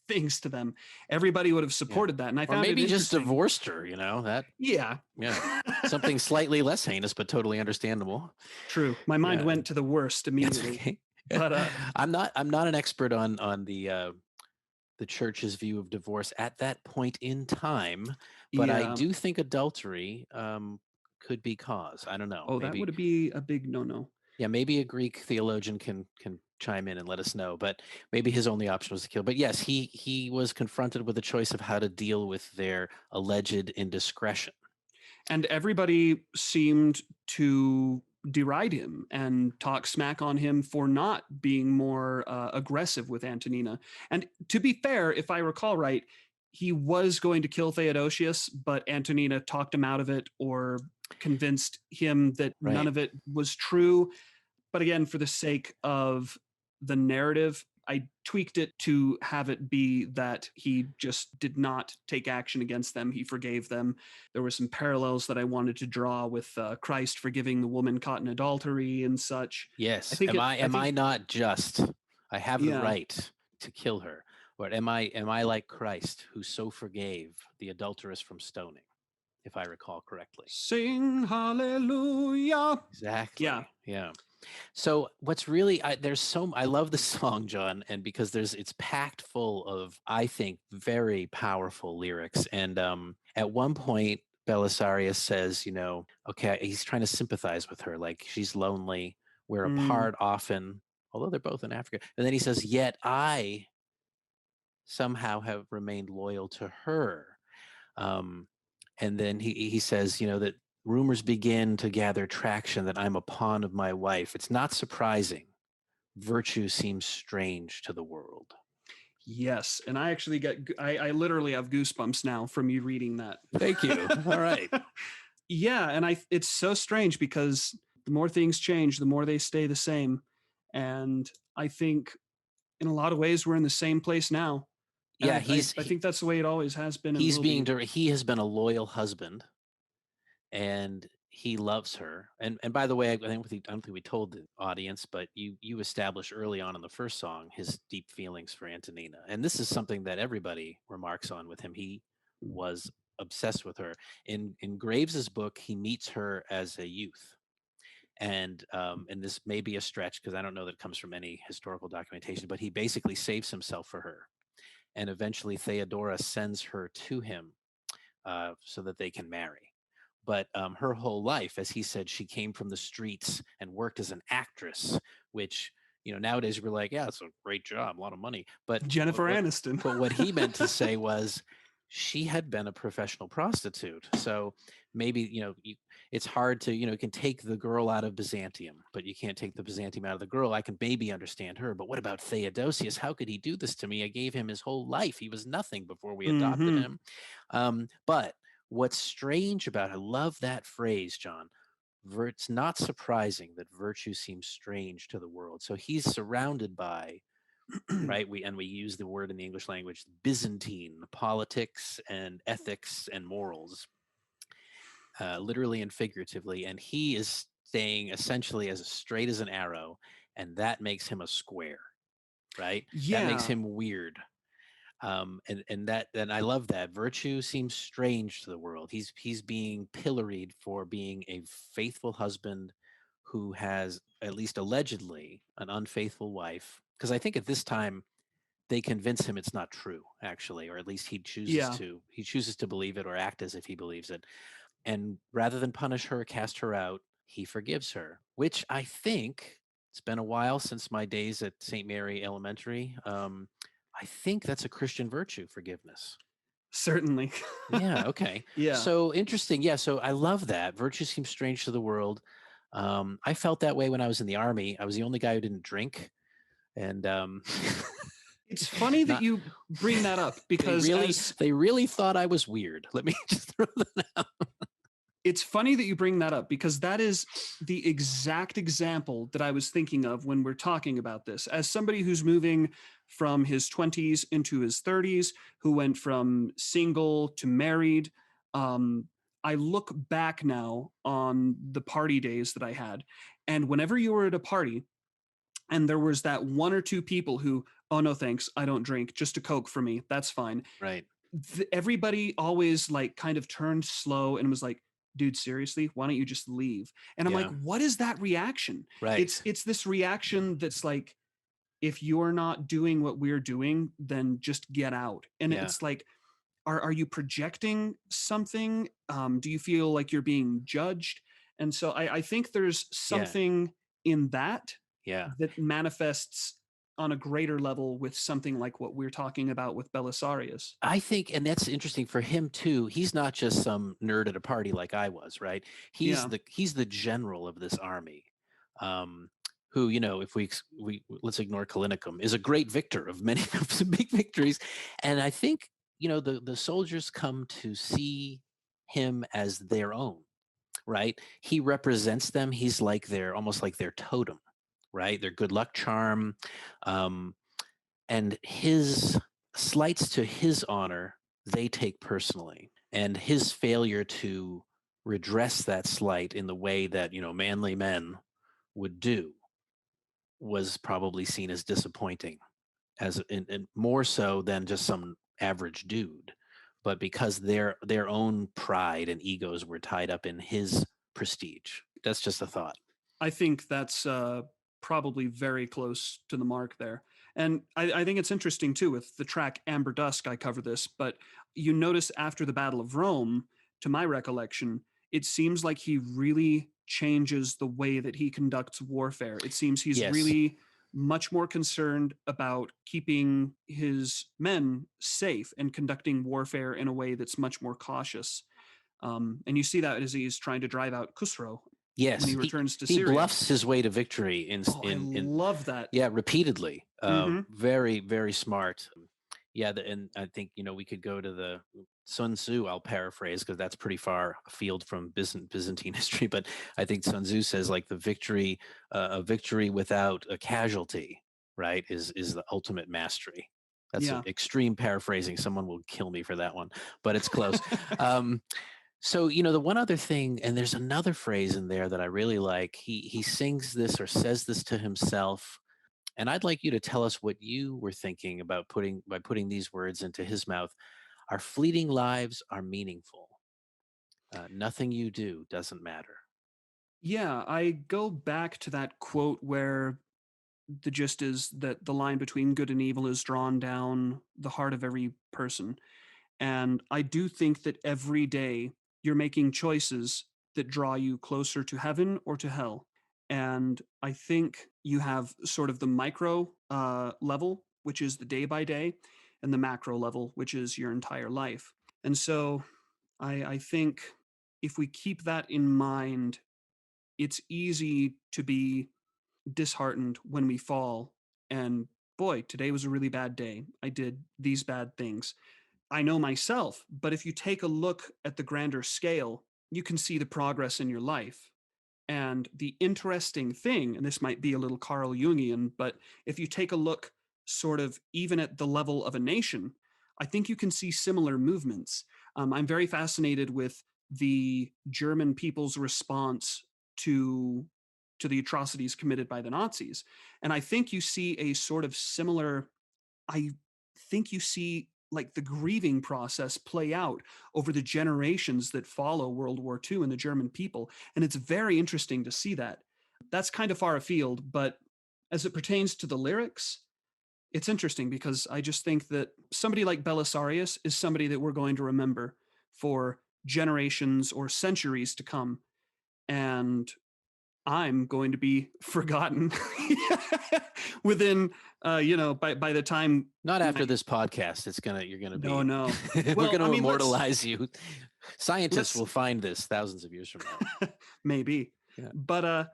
things to them. Everybody would have Yeah. supported that. And I Or found it maybe just interesting. divorced her, that, Yeah. yeah, something slightly less heinous, but totally understandable. True. My mind Yeah. went to the worst It's immediately. okay. But I'm not an expert on the church's view of divorce at that point in time, but I yeah. do think adultery could be cause. I don't know. Oh, that Maybe, would be a big no-no. yeah, maybe a Greek theologian can chime in and let us know. But maybe his only option was to kill. But yes, he was confronted with a choice of how to deal with their alleged indiscretion. And everybody seemed to deride him and talk smack on him for not being more aggressive with Antonina. And to be fair, if I recall right, he was going to kill Theodosius, but Antonina talked him out of it or convinced him that none Right. of it was true. But again, for the sake of the narrative, I tweaked it to have it be that he just did not take action against them. He forgave them. There were some parallels that I wanted to draw with Christ forgiving the woman caught in adultery and such. I Yes. think Am I not just? I have the yeah. right to kill her. Or am I like Christ, who so forgave the adulteress from stoning, if I recall correctly? Sing hallelujah. Exactly. Yeah. Yeah. So what's really I love the song, John, and because it's packed full of, I think, very powerful lyrics. And at one point Belisarius says, okay, he's trying to sympathize with her, like she's lonely, we're Mm, apart often, although they're both in Africa. And then he says, yet I somehow have remained loyal to her. Um, and then he says, that rumors begin to gather traction that I'm a pawn of my wife. It's not surprising. Virtue seems strange to the world. yes. And I actually I literally have goosebumps now from you reading that. Thank you. All right. Yeah, and it's so strange because the more things change, the more they stay the same. And I think in a lot of ways we're in the same place now. And Yeah, I think that's the way it always has been and he's will be. he has been a loyal husband, and he loves her. And by the way, I don't think we told the audience, but you established early on in the first song his deep feelings for Antonina, and this is something that everybody remarks on with him. He was obsessed with her. In Graves's book, he meets her as a youth, and this may be a stretch because I don't know that it comes from any historical documentation, but he basically saves himself for her, and eventually Theodora sends her to him so that they can marry. But her whole life, as he said, she came from the streets and worked as an actress, which nowadays we're like, yeah, it's a great job, a lot of money. But Jennifer Aniston. but what he meant to say was she had been a professional prostitute. So maybe it's hard to you can take the girl out of Byzantium, but you can't take the Byzantium out of the girl. I can maybe understand her, but what about Theodosius? How could he do this to me? I gave him his whole life. He was nothing before we adopted him. But what's strange about, I love that phrase, John. It's not surprising that virtue seems strange to the world. So he's surrounded by, right? We use the word in the English language, Byzantine politics and ethics and morals, literally and figuratively. And he is staying essentially as straight as an arrow, and that makes him a square, right? That makes Yeah. him weird. And I love that. Virtue seems strange to the world. He's being pilloried for being a faithful husband who has, at least allegedly, an unfaithful wife. Because I think at this time they convince him it's not true, actually, or at least he chooses to believe it or act as if he believes it. And rather than punish her, cast her out, he forgives her, which I think, it's been a while since my days at St. Mary Elementary. I think that's a Christian virtue, forgiveness. Certainly. Yeah. Okay. Yeah. So interesting. Yeah. So I love that. Virtue seems strange to the world. I felt that way when I was in the Army. I was the only guy who didn't drink. And It's funny that not, you bring that up because they really thought I was weird. Let me just throw that out. It's funny that you bring that up because that is the exact example that I was thinking of when we're talking about this. As somebody who's moving from his 20s into his 30s, who went from single to married, I look back now on the party days that I had, and whenever you were at a party and there was that one or two people who, oh no thanks, I don't drink, just a Coke for me, that's fine. Right. Everybody always like kind of turned slow and was like, dude, seriously, why don't you just leave? And I'm like, Yeah. what is that reaction? Right. It's this reaction that's like, if you're not doing what we're doing, then just get out. And Yeah. it's like, are you projecting something? Do you feel like you're being judged? And so I think there's Yeah. something in that Yeah. that manifests on a greater level with something like what we're talking about with Belisarius. I think, and that's interesting for him too. He's not just some nerd at a party like I was, right? Yeah. He's the general of this army, um, who, if we let's ignore Kalinikum, is a great victor of many of some big victories, and I think the soldiers come to see him as their own, right? He represents them. He's like almost like their totem, right? Their good luck charm. Um, and his slights to his honor they take personally, and his failure to redress that slight in the way that manly men would do was probably seen as disappointing, and more so than just some average dude, but because their own pride and egos were tied up in his prestige. That's just a thought. I think that's probably very close to the mark there. And I think it's interesting too with the track Amber Dusk, I cover this, but you notice after the Battle of Rome, to my recollection, it seems like he really changes the way that he conducts warfare. It seems he's Yes. really much more concerned about keeping his men safe and conducting warfare in a way that's much more cautious. And you see that as he's trying to drive out Khusro Yes, when he returns to he Syria. bluffs his way to victory I love that. yeah, repeatedly. Mhm. Very, very smart. Yeah, and I think we could go to the Sun Tzu. I'll paraphrase because that's pretty far afield from Byzantine history, but I think Sun Tzu says like a victory without a casualty, right, is the ultimate mastery. That's Yeah. an extreme paraphrasing. Someone will kill me for that one, but it's close. um, so, the one other thing, and there's another phrase in there that I really like. He sings this or says this to himself, and I'd like you to tell us what you were thinking about putting these words into his mouth. Our fleeting lives are meaningful. Nothing you do doesn't matter. Yeah, I go back to that quote where the gist is that the line between good and evil is drawn down the heart of every person. And I do think that every day you're making choices that draw you closer to heaven or to hell. And I think you have sort of the micro level, which is the day by day, and the macro level, which is your entire life. And so I think if we keep that in mind, it's easy to be disheartened when we fall. And boy, today was a really bad day. I did these bad things. I know myself, but if you take a look at the grander scale, you can see the progress in your life. And the interesting thing, and this might be a little Carl Jungian, but if you take a look sort of even at the level of a nation, I think you can see similar movements. I'm very fascinated with the German people's response to to the atrocities committed by the Nazis. And I think you see a sort of similar, I think you see like the grieving process play out over the generations that follow World War II and the German people. And it's very interesting to see that. That's kind of far afield, but as it pertains to the lyrics, it's interesting because I just think that somebody like Belisarius is somebody that we're going to remember for generations or centuries to come. And I'm going to be forgotten within, by the time. Not after this podcast. You're gonna be. No. We're Well, gonna I mean, immortalize you. Scientists let's- will find this thousands of years from now. maybe. Yeah. But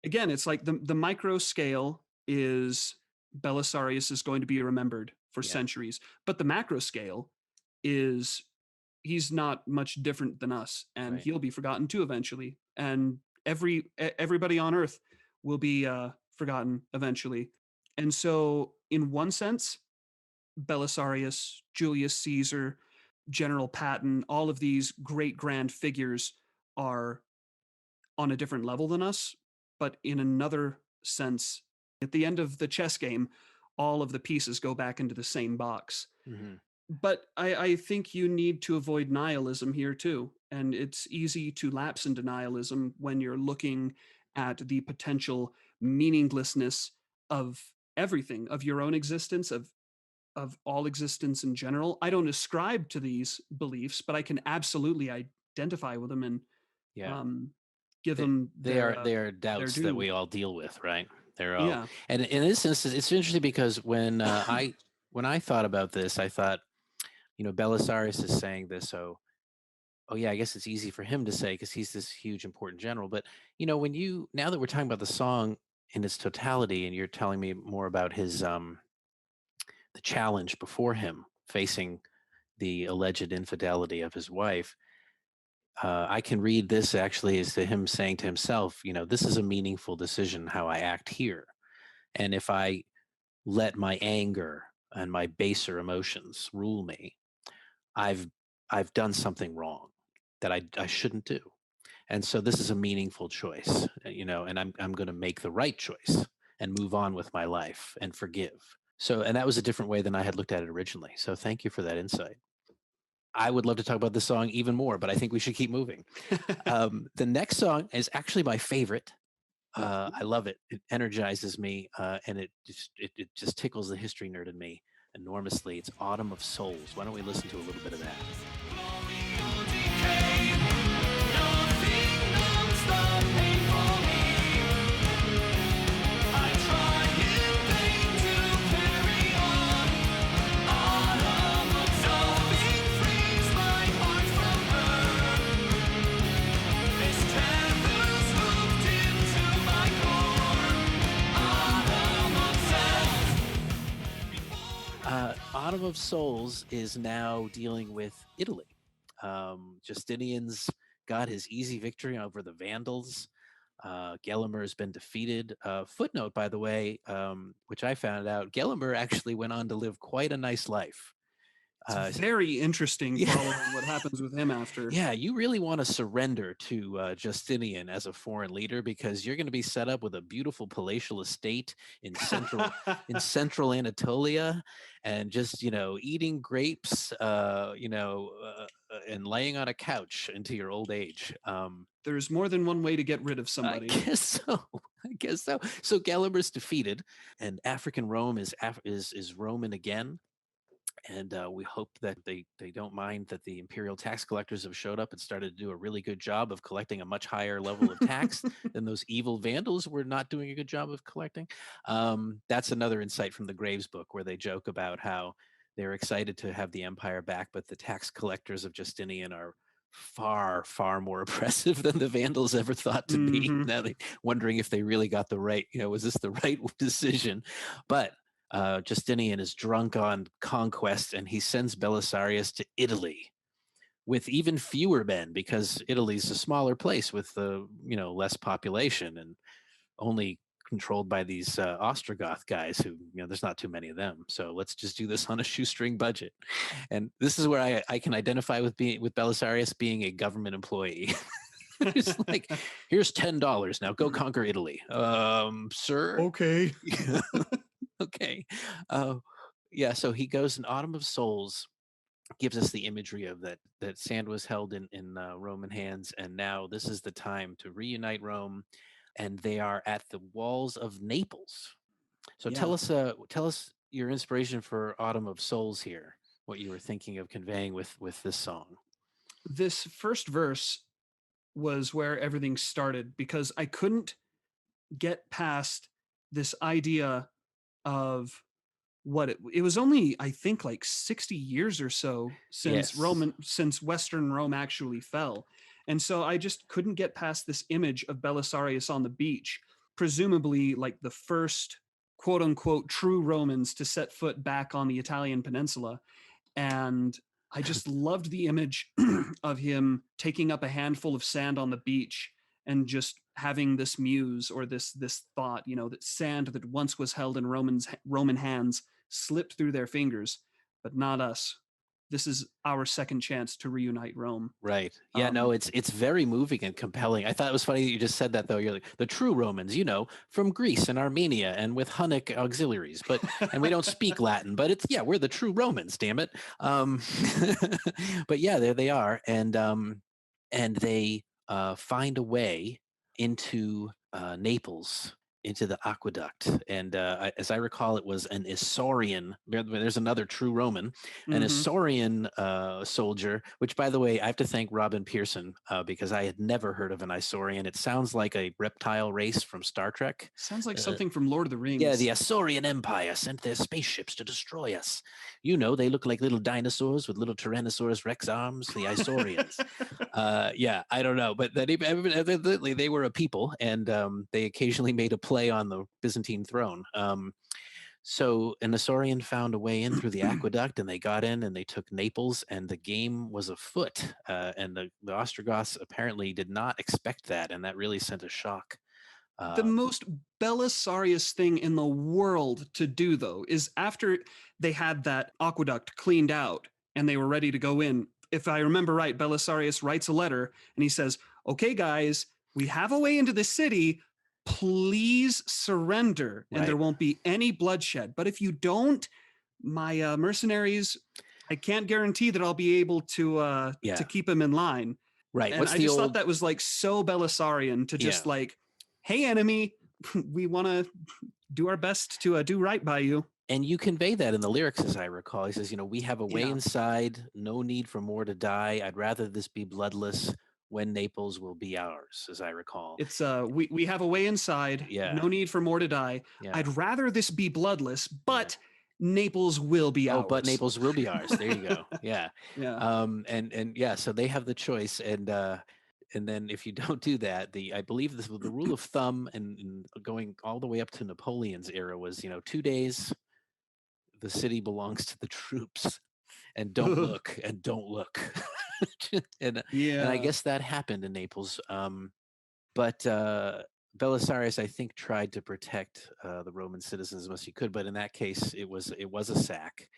again, it's like the micro scale is Belisarius is going to be remembered for Yeah. centuries, but the macro scale is he's not much different than us, and Right. he'll be forgotten too eventually. And everybody on Earth will be forgotten eventually. And so, in one sense, Belisarius, Julius Caesar, General Patton, all of these great grand figures are on a different level than us, but in another sense, at the end of the chess game, all of the pieces go back into the same box. Hmm. But I think you need to avoid nihilism here too. And it's easy to lapse into nihilism when you're looking at the potential meaninglessness of everything, of your own existence, of all existence in general. I don't ascribe to these beliefs, but I can absolutely identify with them and Yeah. um, give They, them they are their doubts that due. we all deal with, right? They're all, Yeah. and in this instance, it's interesting because when I thought about this, I thought, Belisarius is saying this, so oh yeah, I guess it's easy for him to say because he's this huge important general. But when now that we're talking about the song in its totality, and you're telling me more about his the challenge before him facing the alleged infidelity of his wife, I can read this actually as to him saying to himself, this is a meaningful decision how I act here. And if I let my anger and my baser emotions rule me, I've I've done something wrong that I shouldn't do. And so this is a meaningful choice, and I'm going to make the right choice and move on with my life and forgive. So, and that was a different way than I had looked at it originally. So thank you for that insight. I would love to talk about this song even more, but I think we should keep moving. The next song is actually my favorite. I love it. It energizes me, and it just tickles the history nerd in me enormously. It's Autumn of Souls. Why don't we listen to a little bit of that? Autumn of Souls is now dealing with Italy. Justinian's got his easy victory over the Vandals. Gelimer has been defeated. Footnote, by the way, which I found out, Gelimer actually went on to live quite a nice life. It's very interesting yeah. following what happens with him after. Yeah, you really want to surrender to Justinian as a foreign leader because you're going to be set up with a beautiful palatial estate in central Anatolia, and just eating grapes, and laying on a couch into your old age. There's more than one way to get rid of somebody. I guess so. I guess so. So Gelimer's defeated, and African Rome is Roman again. And we hope that they don't mind that the imperial tax collectors have showed up and started to do a really good job of collecting a much higher level of tax than those evil Vandals were not doing a good job of collecting. That's another insight from the Graves book, where they joke about how they're excited to have the empire back, but the tax collectors of Justinian are far, far more oppressive than the Vandals ever thought to be. Mhm. Now they wondering if they really got the right, was this the right decision? But Justinian is drunk on conquest, and he sends Belisarius to Italy with even fewer men, because Italy's a smaller place with less population and only controlled by these Ostrogoth guys who, there's not too many of them. So let's just do this on a shoestring budget. And this is where I can identify with Belisarius being a government employee. It's like, here's $10 now, go conquer Italy. Sir. Okay. Okay. Uh, yeah, so he goes in Autumn of Souls, gives us the imagery of that sand was held in Roman hands, and now this is the time to reunite Rome, and they are at the walls of Naples. So Yeah. tell us your inspiration for Autumn of Souls here, what you were thinking of conveying with this song. This first verse was where everything started because I couldn't get past this idea of what it was only, I think, like 60 years or so since Yes. since Western Rome actually fell. And so I just couldn't get past this image of Belisarius on the beach, presumably like the first quote unquote true Romans to set foot back on the Italian peninsula. And I just loved the image of him taking up a handful of sand on the beach and just having this muse or this thought, that sand that once was held in Roman hands slipped through their fingers, but not us. this is our second chance to reunite Rome. Right. Yeah, no, Um, it's very moving and compelling. I thought it was funny that you just said that though. You're like the true Romans, from Greece and Armenia and with Hunnic auxiliaries, and we don't speak Latin, but we're the true Romans, damn it. But yeah, there they are, and they find a way into Naples, into the aqueduct, and as I recall, it was an Isaurian. There's another true Roman, an mhm. Isaurian soldier. Which, by the way, I have to thank Robin Pearson because I had never heard of an Isaurian. It sounds like a reptile race from Star Trek. Sounds like something from Lord of the Rings. Yeah, the Isaurian Empire sent their spaceships to destroy us. They look like little dinosaurs with little Tyrannosaurus Rex arms, the Isaurians. Yeah, I don't know, but evidently they were a people, and they occasionally made a play on the Byzantine throne. So an Isaurian found a way in through the aqueduct, and they got in and they took Naples, and the game was afoot. And the Ostrogoths apparently did not expect that, and that really sent a shock. The most Belisarius thing in the world to do, though, is after they had that aqueduct cleaned out and they were ready to go in. If I remember right, Belisarius writes a letter and he says, "Okay, guys, we have a way into the city. Please surrender, and there Right. won't be any bloodshed. But if you don't, my mercenaries, I can't guarantee that I'll be able to Yeah. keep them in line." Right. And What's I the just thought old? that was like so Belisarian to just Yeah. like, "Hey, enemy, we want to do our best to do right by you." And you convey that in the lyrics, as I recall. He says, "We have a way Yeah. inside, no need for more to die. I'd rather this be bloodless when Naples will be ours," as I recall. It's we have a way inside. Yeah. No need for more to die. Yeah. I'd rather this be bloodless, but Naples will be Oh, ours. but Naples will be ours. There you go. Yeah. Yeah. And yeah, so they have the choice, and then if you don't do that, I believe the rule of thumb, and going all the way up to Napoleon's era was, 2 days, the city belongs to the troops, and don't look, and don't look. and Yeah. and I guess that happened in Naples. But Belisarius, I think, tried to protect the Roman citizens as much as he could. But in that case, it was a sack.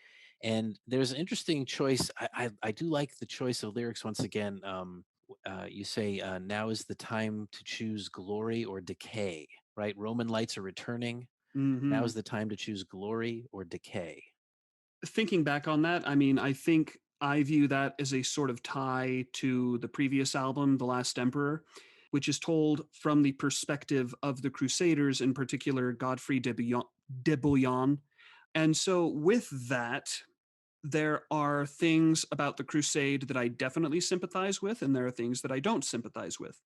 And there's an interesting choice. I do like the choice of lyrics once again. You say, "Now is the time to choose glory or decay." Right? Roman lights are returning. Now Mhm. is the time to choose glory or decay. Thinking back on that, I mean, I think I view that as a sort of tie to the previous album, The Last Emperor, which is told from the perspective of the Crusaders, in particular Godfrey de Bouillon. And so, with that, there are things about the Crusade that I definitely sympathize with, and there are things that I don't sympathize with.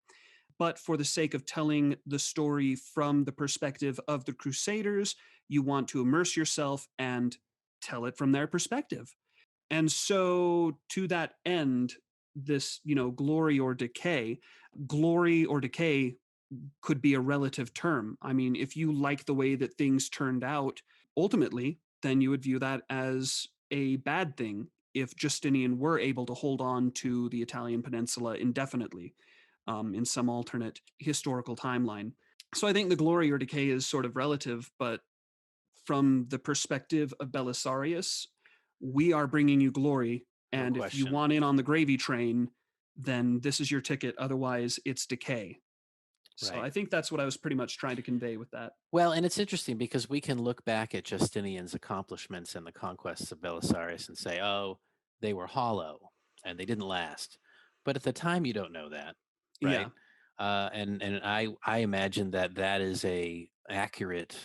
But for the sake of telling the story from the perspective of the Crusaders, you want to immerse yourself and tell it from their perspective. And so, to that end, this, glory or decay could be a relative term. I mean, if you like the way that things turned out, ultimately, then you would view that as a bad thing if Justinian were able to hold on to the Italian peninsula indefinitely in some alternate historical timeline. So I think the glory or decay is sort of relative, but from the perspective of Belisarius, we are bringing you glory. No And if you question. want in on the gravy train, then this is your ticket. Otherwise, it's decay. So Right. I think that's what I was pretty much trying to convey with that. Well, and it's interesting because we can look back at Justinian's accomplishments and the conquests of Belisarius and say, "Oh, they were hollow and they didn't last." But at the time, you don't know that, Yeah. right? And I imagine that is a accurate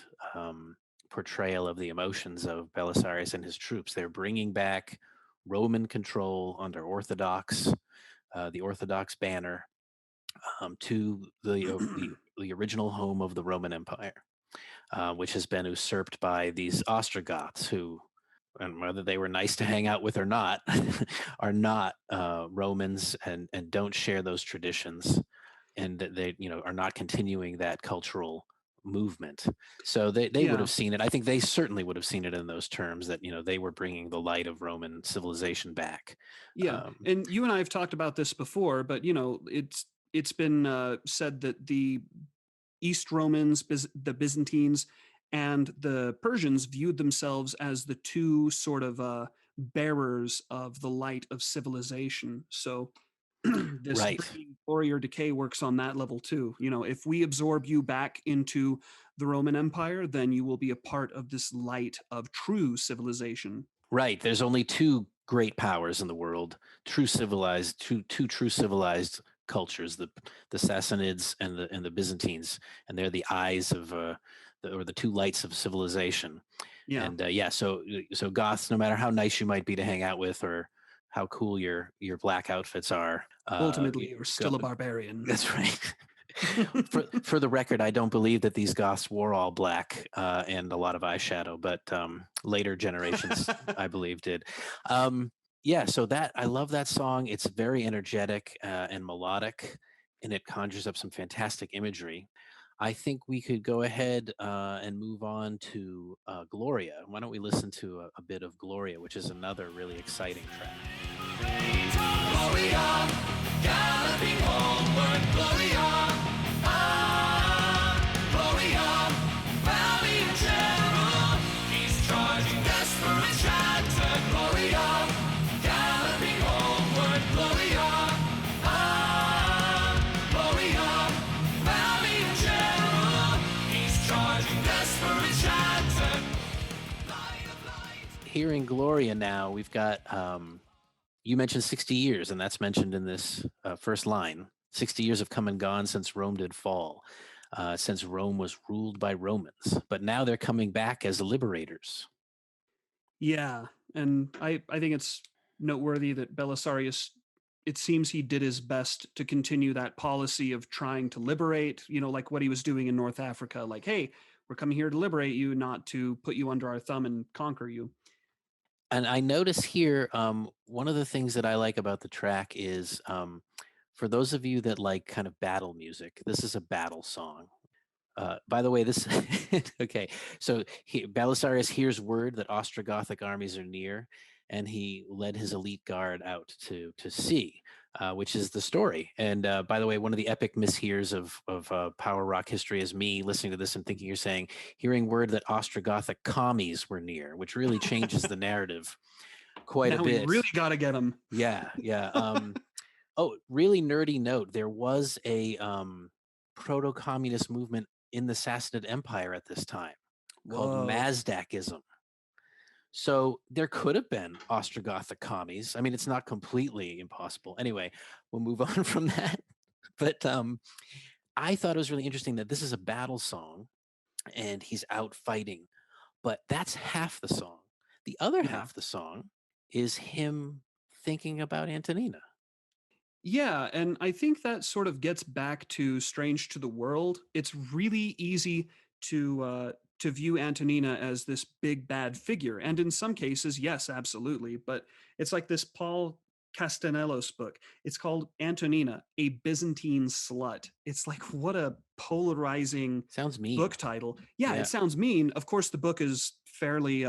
portrayal of the emotions of Belisarius and his troops. They're bringing back Roman control under the Orthodox banner, to the original home of the Roman Empire, which has been usurped by these Ostrogoths, who, and whether they were nice to hang out with or not, are not Romans, and don't share those traditions, and that they are not continuing that cultural movement. So they would Yeah. have seen it. I think they certainly would have seen it in those terms, that they were bringing the light of Roman civilization back. Yeah. Um, And you and I have talked about this before, but it's been said that the East Romans, the Byzantines, and the Persians viewed themselves as the two sort of bearers of the light of civilization. So this Right. bringing glory or decay works on that level too. You know, if we absorb you back into the Roman Empire, then you will be a part of this light of true civilization. Right. There's only two great powers in the world, two true civilized cultures, the Sassanids and the Byzantines, and they're the eyes of or the two lights of civilization. Yeah. And yeah, so Goths, no matter how nice you might be to hang out with or how cool your black outfits are, Ultimately, you're still a barbarian. that's right. For the record, I don't believe that these Goths wore all black and a lot of eyeshadow, but later generations, I believe, did. Yeah, so that I love that song. It's very energetic and melodic, and it conjures up some fantastic imagery. I think we could go ahead and move on to Gloria. Why don't we listen to a bit of Gloria, which is another really exciting track. Gloria, galloping homeward, Gloria, ah, Gloria, valiant general, he's charging desperate shatter, Gloria, galloping homeward, Gloria, ah, Gloria, valiant general, he's charging desperate shatter, light of light. Hearing Gloria now, we've got you mentioned 60 years, and that's mentioned in this first line. 60 years have come and gone since Rome did fall, since Rome was ruled by Romans. But now they're coming back as liberators. Yeah, and I think it's noteworthy that Belisarius, it seems he did his best to continue that policy of trying to liberate, you know, like what he was doing in North Africa, like, hey, we're coming here to liberate you, not to put you under our thumb and conquer you. And I notice here, one of the things that I like about the track is for those of you that like kind of battle music, this is a battle song. By the way, this okay. So Belisarius hears word that Ostrogothic armies are near, and he led his elite guard out to sea, which is the story. And by the way, one of the epic mishears of power rock history is me listening to this and thinking you're saying hearing word that Ostrogothic commies were near, which really changes the narrative quite a Now we bit. really got to get him. Yeah, yeah. Oh, really nerdy note. There was a proto-communist movement in the Sassanid Empire at this time called Whoa. Mazdakism. So there could have been Ostrogothic commies. I mean, it's not completely impossible. Anyway, we'll move on from that. But I thought it was really interesting that this is a battle song and he's out fighting, but that's half the song. The other Yeah. half of the song is him thinking about Antonina. Yeah, and I think that sort of gets back to Strange to the World. It's really easy to view Antonina as this big bad figure, and in some cases, yes, absolutely. But it's like this Paul Castanellos book. It's called Antonina, a Byzantine slut. It's like what a polarizing Sounds mean. book title. Yeah, Yeah. it sounds mean. Of course, the book is fairly,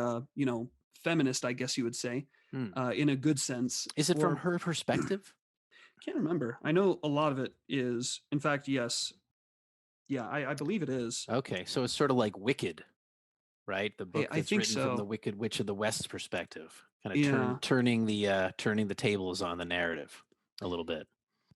feminist, I guess you would say, Hmm. in a good sense. Is it from Or- her perspective? Can't remember. I know a lot of it is. In fact, yes. Yeah, I believe it is. Okay, so it's sort of like Wicked, right? The book I that's think written from the so. Wicked Witch of the West's perspective, kind of Yeah. turning the tables on the narrative a little bit.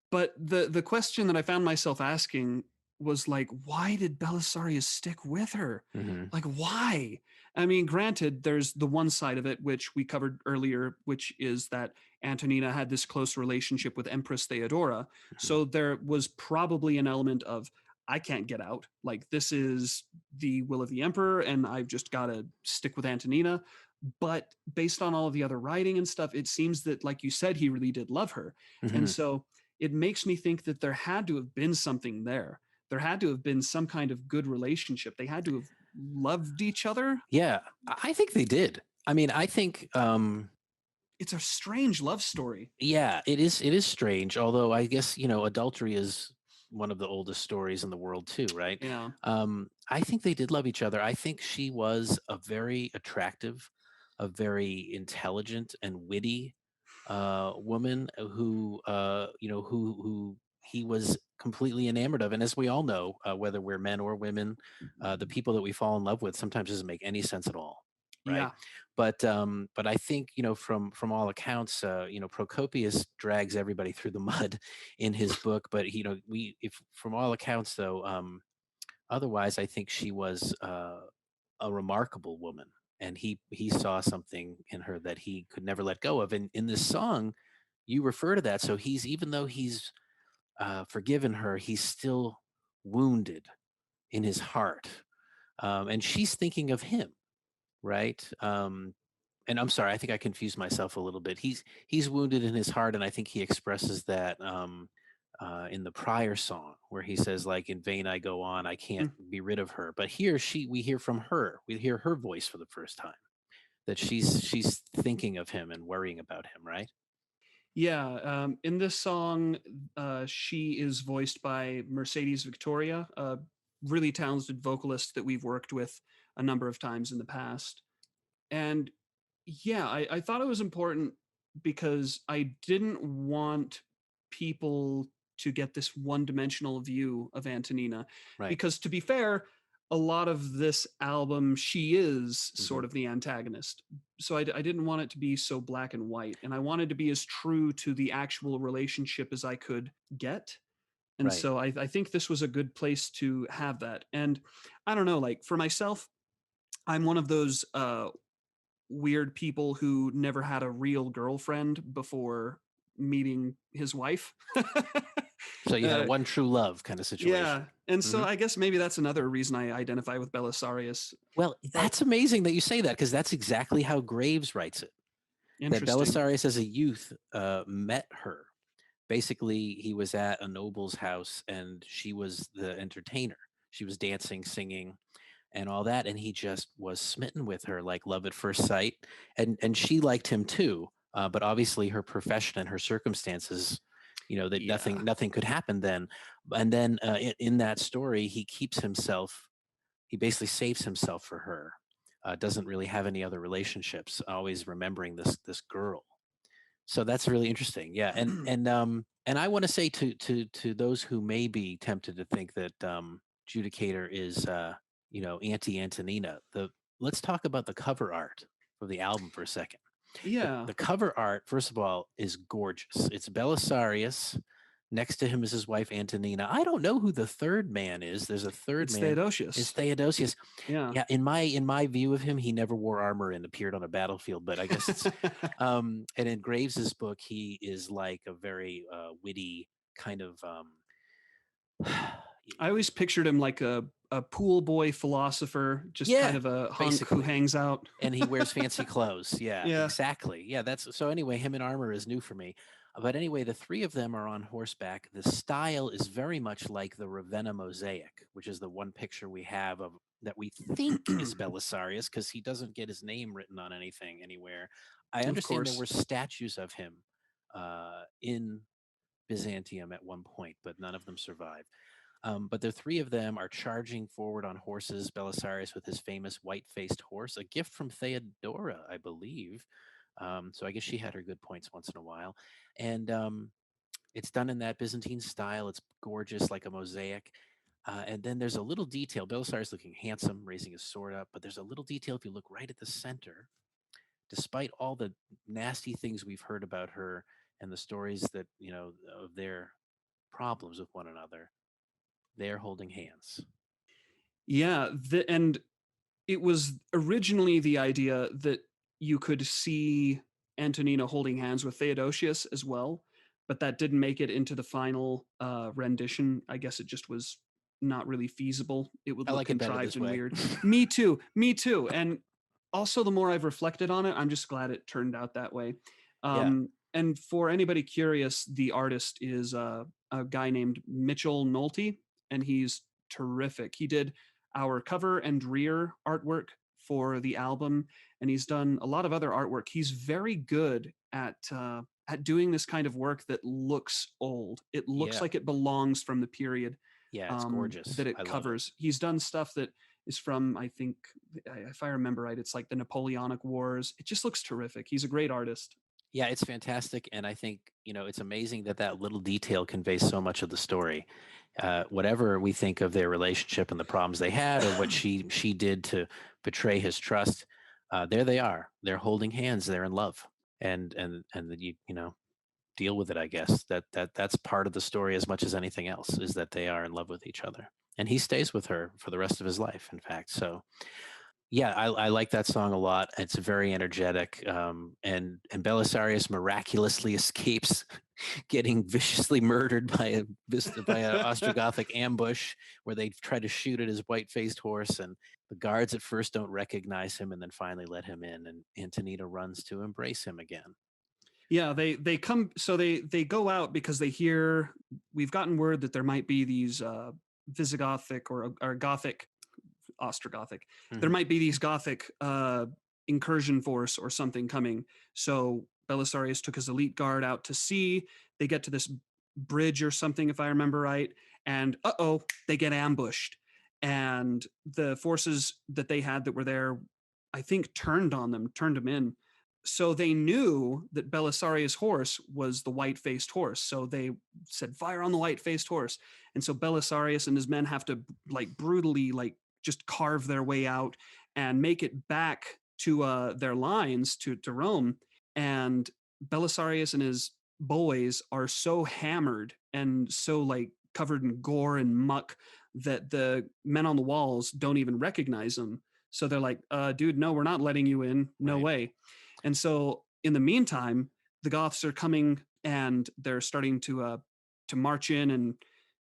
But the question that I found myself asking was like, why did Belisarius stick with her? Hmm. Like, why? I mean, granted, there's the one side of it, which we covered earlier, which is that Antonina had this close relationship with Empress Theodora. So there was probably an element of, I can't get out. Like, this is the will of the emperor, and I've just got to stick with Antonina. But based on all of the other writing and stuff, it seems that, like you said, he really did love her. Hmm. And so it makes me think that there had to have been something there. There had to have been some kind of good relationship. They had to have loved each other. Yeah, I think they did. I mean, I think It's a strange love story. yeah, it is. It is strange. Although I guess adultery is one of the oldest stories in the world too, right? Yeah. I think they did love each other. I think she was a very attractive, a very intelligent and witty woman who he was completely enamored of. And as we all know, whether we're men or women, the people that we fall in love with sometimes doesn't make any sense at all. right? Yeah. But I think, from all accounts, Procopius drags everybody through the mud in his book. But we if from all accounts though, otherwise, I think she was a remarkable woman, and he saw something in her that he could never let go of. And in this song, you refer to that. So even though he's forgiven her, he's still wounded in his heart, and she's thinking of him, right? And I'm sorry, I think I confused myself a little bit. He's wounded in his heart, and I think he expresses that in the prior song where he says, like, "In vain I go on, I can't Mm. be rid of her." But here, we hear from her. We hear her voice for the first time, that she's thinking of him and worrying about him, right? Yeah. In this song, she is voiced by Mercedes Victoria, a really talented vocalist that we've worked with a number of times in the past. And yeah, I thought it was important because I didn't want people to get this one-dimensional view of Antonina. Right. Because to be fair, a lot of this album, she is Hmm. sort of the antagonist. So I didn't want it to be so black and white, and I wanted to be as true to the actual relationship as I could get. And Right. so I think this was a good place to have that. And I don't know, like for myself, I'm one of those weird people who never had a real girlfriend before meeting his wife. So you had a uh, one true love kind of situation. yeah, and so Hmm. I guess maybe that's another reason I identify with Belisarius. Well, But that's amazing that you say that, because that's exactly how Graves writes it. That interesting. Belisarius, as a youth, met her. Basically, he was at a noble's house, and she was the entertainer. She was dancing, singing, and all that, and he just was smitten with her, like love at first sight. And she liked him too. But obviously, her profession and her circumstances, that Yeah, nothing could happen then. And then in that story, he keeps himself. He basically saves himself for her. Doesn't really have any other relationships. Always remembering this girl. So that's really interesting. Yeah, and I want to say to those who may be tempted to think that Judicator is anti Antonina. Let's talk about the cover art for the album for a second. The yeah. the cover art, first of all, is gorgeous. It's Belisarius. Next to him is his wife Antonina. I don't know who the third man is. There's a third It's man. It's Theodosius. Theodosius. Yeah. Yeah, in my view of him, he never wore armor and appeared on a battlefield. But I guess it's and in Graves's book, he is like a very witty kind of I always pictured him like a pool boy philosopher, just kind yeah, of a hunk who basically. hangs out. And he wears fancy clothes. Yeah, Yeah. exactly. Yeah, that's so. Anyway, him in armor is new for me. But anyway, the three of them are on horseback. The style is very much like the Ravenna mosaic, which is the one picture we have of that we think is Belisarius, because he doesn't get his name written on anything anywhere. I Of understand there course. were statues of him in Byzantium at one point, but none of them survive. But the three of them are charging forward on horses. Belisarius with his famous white-faced horse, a gift from Theodora, I believe. So I guess she had her good points once in a while. And it's done in that Byzantine style. It's gorgeous, like a mosaic. And then there's a little detail. Belisarius looking handsome, raising his sword up. But there's a little detail if you look right at the center. Despite all the nasty things we've heard about her and the stories that, of their problems with one another, they're holding hands. Yeah, and it was originally the idea that you could see Antonina holding hands with Theodosius as well, but that didn't make it into the final rendition. I guess it just was not really feasible. It would I look like it better contrived this and way. weird. Me too. Me too. And also, the more I've reflected on it, I'm just glad it turned out that way. Yeah. And for anybody curious, the artist is a guy named Mitchell Nolte, and he's terrific. He did our cover and rear artwork for the album, and he's done a lot of other artwork. He's very good at doing this kind of work that looks old. It looks Yeah. like it belongs from the period Yeah. It's gorgeous. that it I love it. covers. He's done stuff that is from, I think, if I remember right, it's like the Napoleonic Wars. It just looks terrific. He's a great artist. Yeah. It's fantastic. And I think, it's amazing that that little detail conveys so much of the story. Whatever we think of their relationship and the problems they had, or what she did to betray his trust, there they are. They're holding hands. They're in love, and you know, deal with it. I guess that's part of the story as much as anything else, is that they are in love with each other, and he stays with her for the rest of his life. In fact, so yeah, I like that song a lot. It's very energetic, and Belisarius miraculously escapes getting viciously murdered by an Ostrogothic ambush where they try to shoot at his white-faced horse, and the guards at first don't recognize him, and then finally let him in, and Antonina runs to embrace him again. Yeah, they come, so they go out because they hear, we've gotten word that there might be these Visigothic or Gothic, Ostrogothic. There Mhm. might be these Gothic incursion force or something coming. So Belisarius took his elite guard out to sea. They get to this bridge or something, if I remember right, and they get ambushed. And the forces that they had that were there, I think, turned them in. So they knew that Belisarius' horse was the white-faced horse. So they said, "Fire on the white-faced horse." And so Belisarius and his men have to like brutally like just carve their way out and make it back to their lines to Rome. And Belisarius and his boys are so hammered and so like covered in gore and muck that the men on the walls don't even recognize them. So they're like, dude, no, we're not letting you in. No Right. way. And so in the meantime, the Goths are coming and they're starting to march in and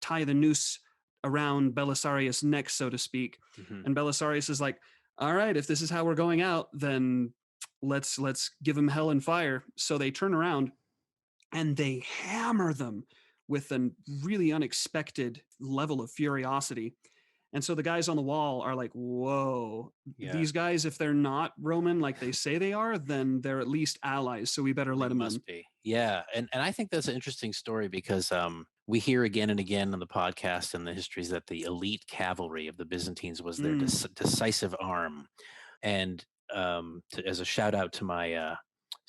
tie the noose around Belisarius' neck, so to speak. Mhm. And Belisarius is like, all right, if this is how we're going out, then let's give them hell and fire. So they turn around and they hammer them with a really unexpected level of furiosity. And so the guys on the wall are like, whoa, Yeah, these guys, if they're not Roman like they say they are, then they're at least allies. So we better they let them in. must be. Yeah, and I think that's an interesting story because we hear again and again on the podcast and the histories that the elite cavalry of the Byzantines was their Mm, decisive arm. And as a shout out to my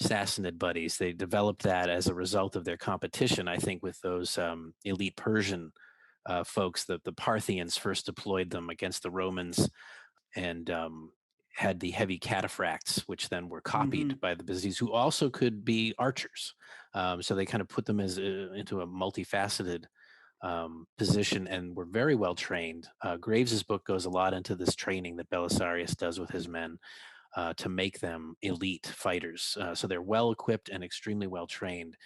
Sassanid buddies, they developed that as a result of their competition, I think, with those elite Persian folks. The Parthians first deployed them against the Romans, and had the heavy cataphracts, which then were copied hmm by the Byzantines, who also could be archers. So they kind of put them as into a multifaceted position, and were very well trained. Graves's book goes a lot into this training that Belisarius does with his men to make them elite fighters. So they're well equipped and extremely well trained.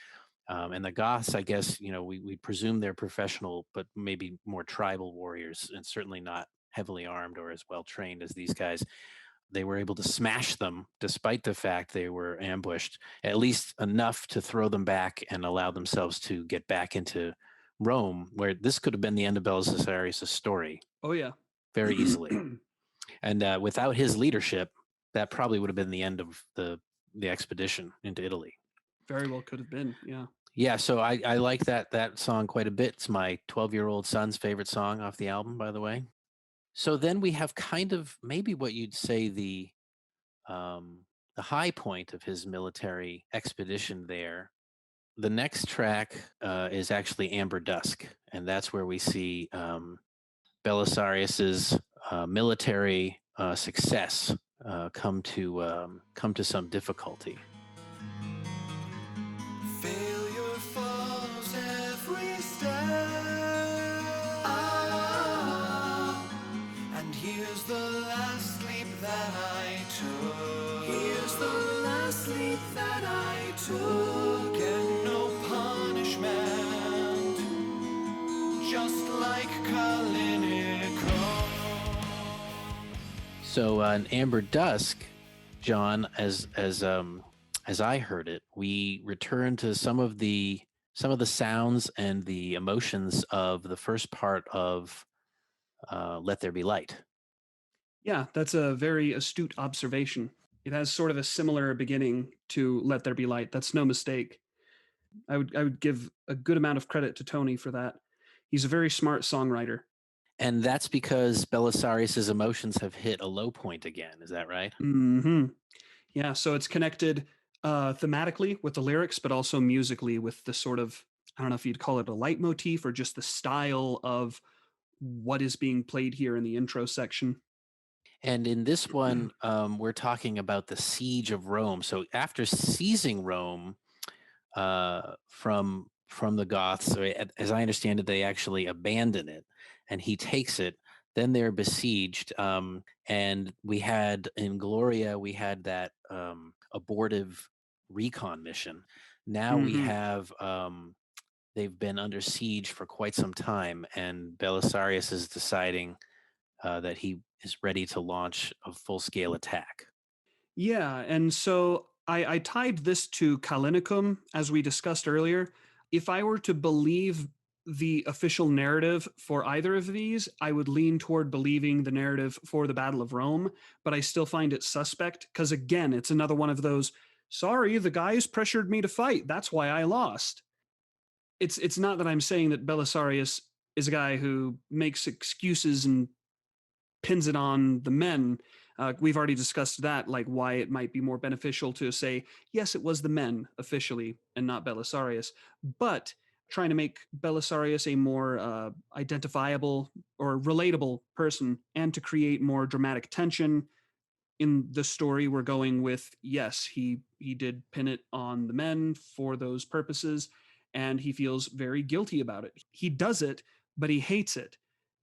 And the Goths, I guess, you know, we presume they're professional, but maybe more tribal warriors, and certainly not heavily armed or as well trained as these guys. They were able to smash them despite the fact they were ambushed, at least enough to throw them back and allow themselves to get back into Rome, where this could have been the end of Belisarius' story Oh, yeah. very easily. And without his leadership, that probably would have been the end of the expedition into Italy. Very well could have been. Yeah. Yeah, so I like that song quite a bit. It's my 12-year-old son's favorite song off the album, by the way. So then we have kind of maybe what you'd say the high point of his military expedition there. The next track is actually Amber Dusk, and that's where we see Belisarius's military success come to some difficulty. Failure follows every step. Ah, and here's the last leap that I took. Here's the last leap that I took. And no punishment, just like Kalinikum. So in Amber Dusk, John, as I heard it, we return to some of the sounds and the emotions of the first part of Let There Be Light. Yeah, that's a very astute observation. It has sort of a similar beginning to Let There Be Light. That's no mistake. I would give a good amount of credit to Tony for that. He's a very smart songwriter. And that's because Belisarius's emotions have hit a low point again. Is that right? Hmm Yeah, so it's connected thematically with the lyrics, but also musically with the sort of, I don't know if you'd call it a leitmotif or just the style of what is being played here in the intro section. And in this one, we're talking about the siege of Rome. So after seizing Rome from the Goths, so as I understand it, they actually abandon it, and he takes it. Then they're besieged, and we had in Gloria, we had that abortive recon mission. Now we Mm-hmm. have they've been under siege for quite some time, and Belisarius is deciding that he is ready to launch a full-scale attack. Yeah, and so I tied this to Kalinikum, as we discussed earlier. If I were to believe the official narrative for either of these, I would lean toward believing the narrative for the Battle of Rome, but I still find it suspect because, again, it's another one of those, sorry, the guys pressured me to fight. That's why I lost. It's not that I'm saying that Belisarius is a guy who makes excuses and pins it on the men. We've already discussed that, like why it might be more beneficial to say, yes, it was the men officially and not Belisarius, but trying to make Belisarius a more identifiable or relatable person and to create more dramatic tension in the story. We're going with, yes, he did pin it on the men for those purposes, and he feels very guilty about it. He does it, but he hates it,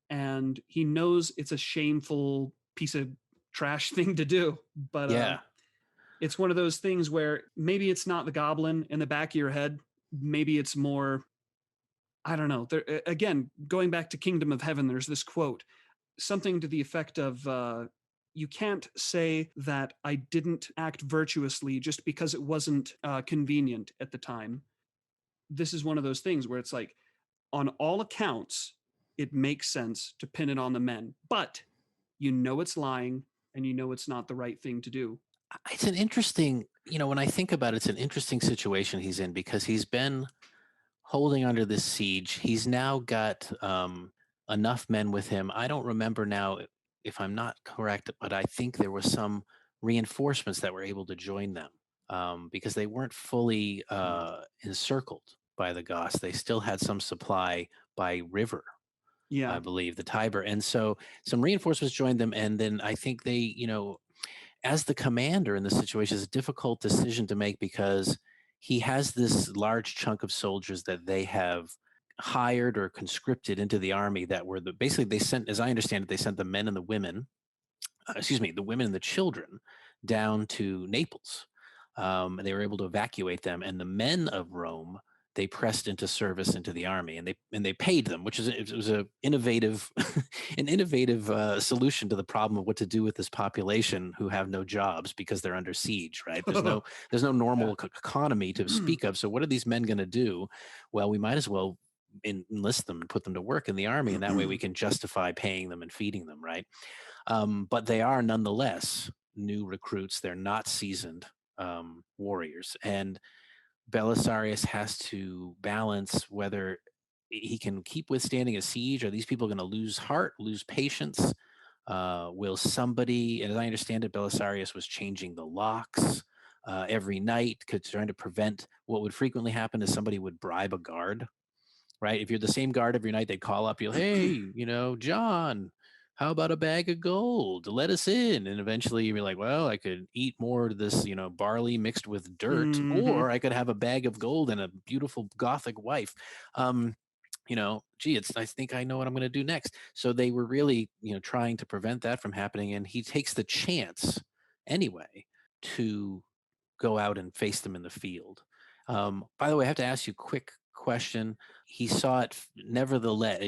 and he knows it's a shameful piece of trash thing to do. But Yeah, it's one of those things where maybe it's not the goblin in the back of your head. Maybe it's more, I don't know. There, again, going back to Kingdom of Heaven, there's this quote, something to the effect of, you can't say that I didn't act virtuously just because it wasn't convenient at the time. This is one of those things where it's like, on all accounts, it makes sense to pin it on the men, but you know it's lying and you know it's not the right thing to do. it's an interesting, when I think about it, it's an interesting situation he's in because he's been holding under this siege. He's now got enough men with him. I don't remember now if I'm not correct, but I think there was some reinforcements that were able to join them because they weren't fully encircled by the Goths. They still had some supply by river, I Yeah. believe, the Tiber. And so some reinforcements joined them. And then I think they, as the commander in the situation, is a difficult decision to make because he has this large chunk of soldiers that they have hired or conscripted into the army that were basically they sent, as I understand it, they sent the men and the women, the women and the children down to Naples. And they were able to evacuate them, and the men of Rome they pressed into service into the army, and they paid them, which is it was a innovative an innovative solution to the problem of what to do with this population who have no jobs because they're under siege. Right? There's no normal economy to speak of. So what are these men going to do? Well, we might as well enlist them and put them to work in the army, and that way we can justify paying them and feeding them. Right? But they are nonetheless new recruits. They're not seasoned warriors, and Belisarius has to balance whether he can keep withstanding a siege. Are these people going to lose heart, lose patience? Will somebody, and as I understand it, Belisarius was changing the locks every night, trying to prevent what would frequently happen is somebody would bribe a guard, right? If you're the same guard every night, they'd call up, hey, John, how about a bag of gold? Let us in. And eventually you'd be like, well, I could eat more of this, barley mixed with dirt, Mm-hmm. or I could have a bag of gold and a beautiful Gothic wife. I think I know what I'm going to do next. So they were really, trying to prevent that from happening. And he takes the chance anyway to go out and face them in the field. By the way, I have to ask you a quick question. He saw it nevertheless,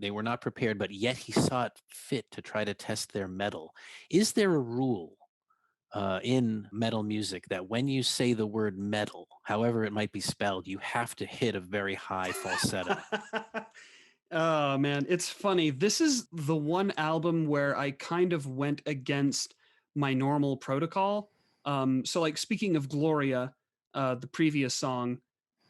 they were not prepared, but yet he saw it fit to try to test their metal. Is there a rule in metal music that when you say the word metal, however it might be spelled, you have to hit a very high falsetto? Oh man, it's funny. This is the one album where I kind of went against my normal protocol. So like speaking of Gloria, the previous song,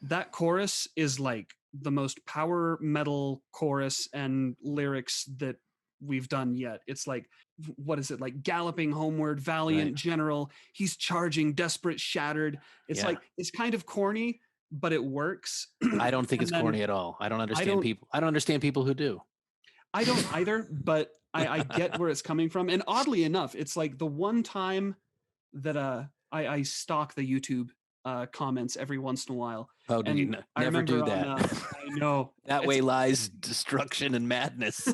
that chorus is like the most power metal chorus and lyrics that we've done yet. It's like, what is it, like galloping homeward, Right. valiant general, he's charging, desperate, shattered. It's Yeah. like it's kind of corny, but it works. I don't think And it's then corny at all. I don't I understand don't people. I don't understand people who do. I don't either, but I get where it's coming from. And oddly enough, it's like the one time that I stalk the YouTube comments every once in a while. Oh, And I never remember do that. I know. That way lies destruction and madness.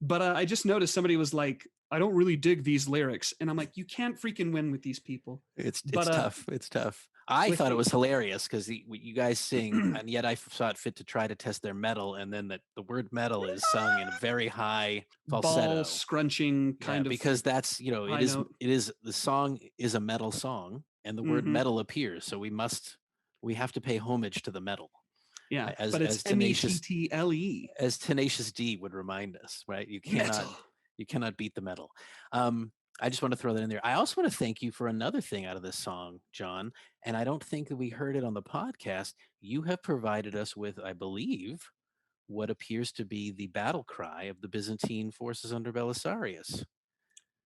But I just noticed somebody was like, I don't really dig these lyrics. And I'm like, you can't freaking win with these people. It's tough. It's tough. I thought it was hilarious because you guys sing, and yet I saw it fit to try to test their metal, and then the word metal is sung in a very high falsetto, ball scrunching kind of, because that's it is the song is a metal song, and the word metal appears, so we have to pay homage to the metal. Yeah, as, but it's METTLE, as Tenacious D would remind us, right? You cannot beat the metal. I just want to throw that in there. I also want to thank you for another thing out of this song, John, and I don't think that we heard it on the podcast. You have provided us with, I believe, what appears to be the battle cry of the Byzantine forces under Belisarius.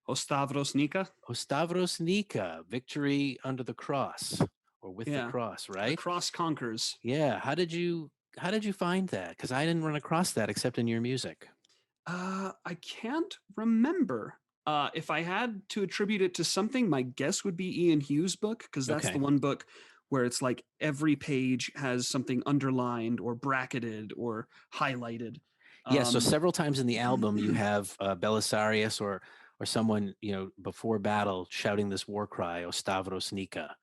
Ostavros Nika. Ostavros Nika, victory under the cross, or with the cross, right? The cross conquers. Yeah. How did you find that? Because I didn't run across that except in your music. I can't remember. If I had to attribute it to something, my guess would be Ian Hughes' book, because that's the one book where it's like every page has something underlined or bracketed or highlighted. Yeah, so several times in the album you have Belisarius or someone, before battle shouting this war cry, O Stavros Nika,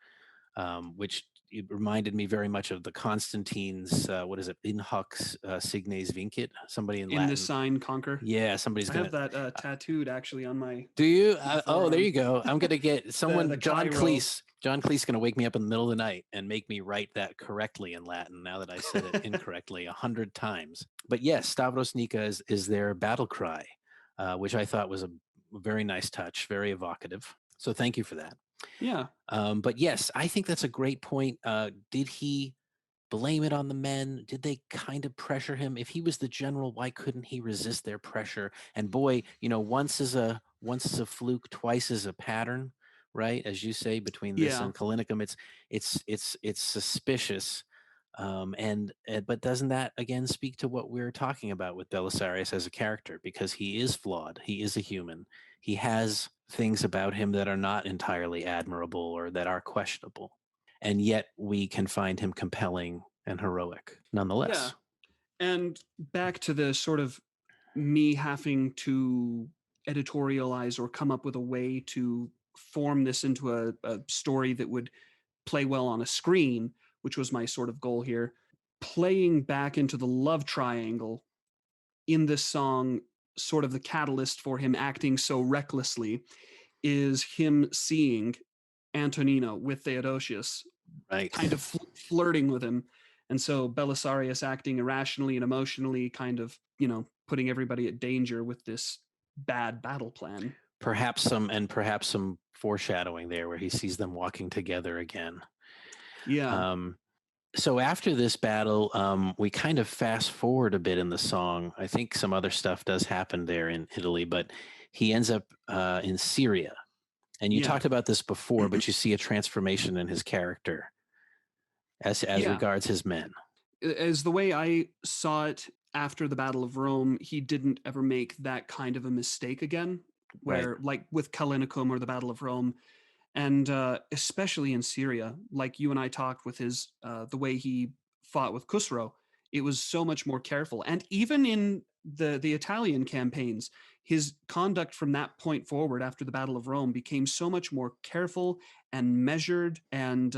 which it reminded me very much of the Constantine's, what is it, in hoc signes vincit, somebody in Latin. In the sign conquer. Yeah, somebody's I have that tattooed actually on my. Do you? Oh, there you go. I'm going to get someone, John Cleese. John Cleese going to wake me up in the middle of the night and make me write that correctly in Latin now that I said it incorrectly 100 times. But yes, Stavros Nika is their battle cry, which I thought was a very nice touch, very evocative. So thank you for that. Yeah. But yes, I think that's a great point. Did he blame it on the men? Did they kind of pressure him? If he was the general, why couldn't he resist their pressure? And boy, once is a fluke, twice is a pattern, right? As you say, between this and Kalinikum, it's suspicious. But doesn't that again speak to what we're talking about with Belisarius as a character? Because he is flawed. He is a human. He has things about him that are not entirely admirable or that are questionable. And yet we can find him compelling and heroic nonetheless. Yeah. And back to the sort of me having to editorialize or come up with a way to form this into a story that would play well on a screen, which was my sort of goal here. Playing back into the love triangle in this song, sort of the catalyst for him acting so recklessly, is him seeing Antonina with Theodosius, right, kind of flirting with him. And so Belisarius acting irrationally and emotionally, kind of, putting everybody at danger with this bad battle plan. Perhaps some foreshadowing there where he sees them walking together again. Yeah. So after this battle, we kind of fast forward a bit in the song. I think some other stuff does happen there in Italy, but he ends up in Syria. And you talked about this before, but you see a transformation in his character as regards his men. As the way I saw it after the Battle of Rome, he didn't ever make that kind of a mistake again, where like with Kalinikum or the Battle of Rome, and especially in Syria, like you and I talked with his the way he fought with Khusro, it was so much more careful. And even in the Italian campaigns, his conduct from that point forward after the Battle of Rome became so much more careful and measured. And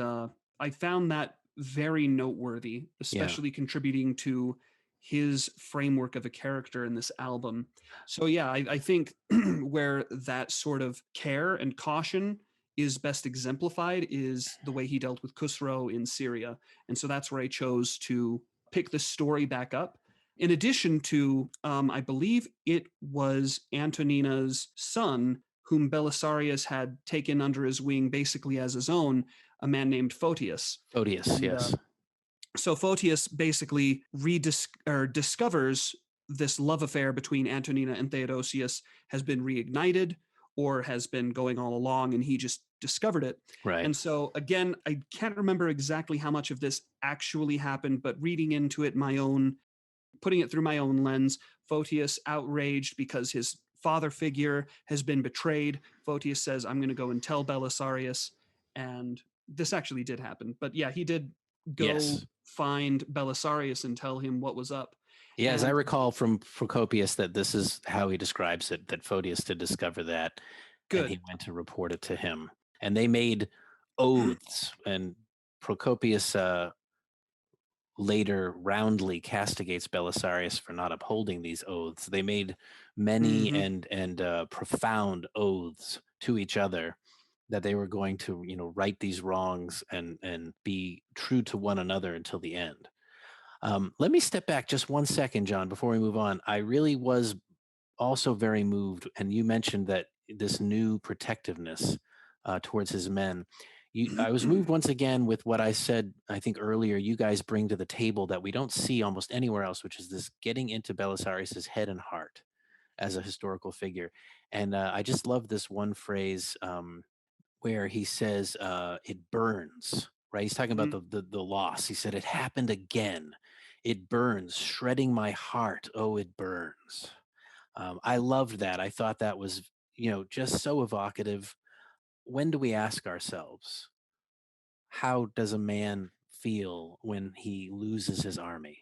I found that very noteworthy, especially contributing to his framework of a character in this album. So yeah, I think where that sort of care and caution is best exemplified is the way he dealt with Khusro in Syria. And so that's where I chose to pick the story back up. In addition to, I believe it was Antonina's son, whom Belisarius had taken under his wing basically as his own, a man named Photius. Yes. So Photius basically discovers this love affair between Antonina and Theodosius has been reignited or has been going all along, and he just discovered it. Right. And so, again, I can't remember exactly how much of this actually happened, but reading into it my own putting it through my own lens, Photius outraged because his father figure has been betrayed. Photius says, I'm going to go and tell Belisarius. And this actually did happen. But yeah, he did go Yes. find Belisarius and tell him what was up. Yeah, as I And recall from Procopius, that this is how he describes it, that Photius did discover that, and he good. went to report it to him. And they made oaths, and Procopius later roundly castigates Belisarius for not upholding these oaths. They made many and profound oaths to each other that they were going to, right these wrongs and be true to one another until the end. Let me step back just 1 second, John, before we move on. I really was also very moved, and you mentioned that this new protectiveness towards his men. I was moved once again with what I said, I think earlier, you guys bring to the table that we don't see almost anywhere else, which is this getting into Belisarius's head and heart as a historical figure. And I just love this one phrase where he says, it burns, right? He's talking about the loss. He said, it happened again. It burns, shredding my heart. Oh, it burns. I loved that. I thought that was, just so evocative. When do we ask ourselves, how does a man feel when he loses his army,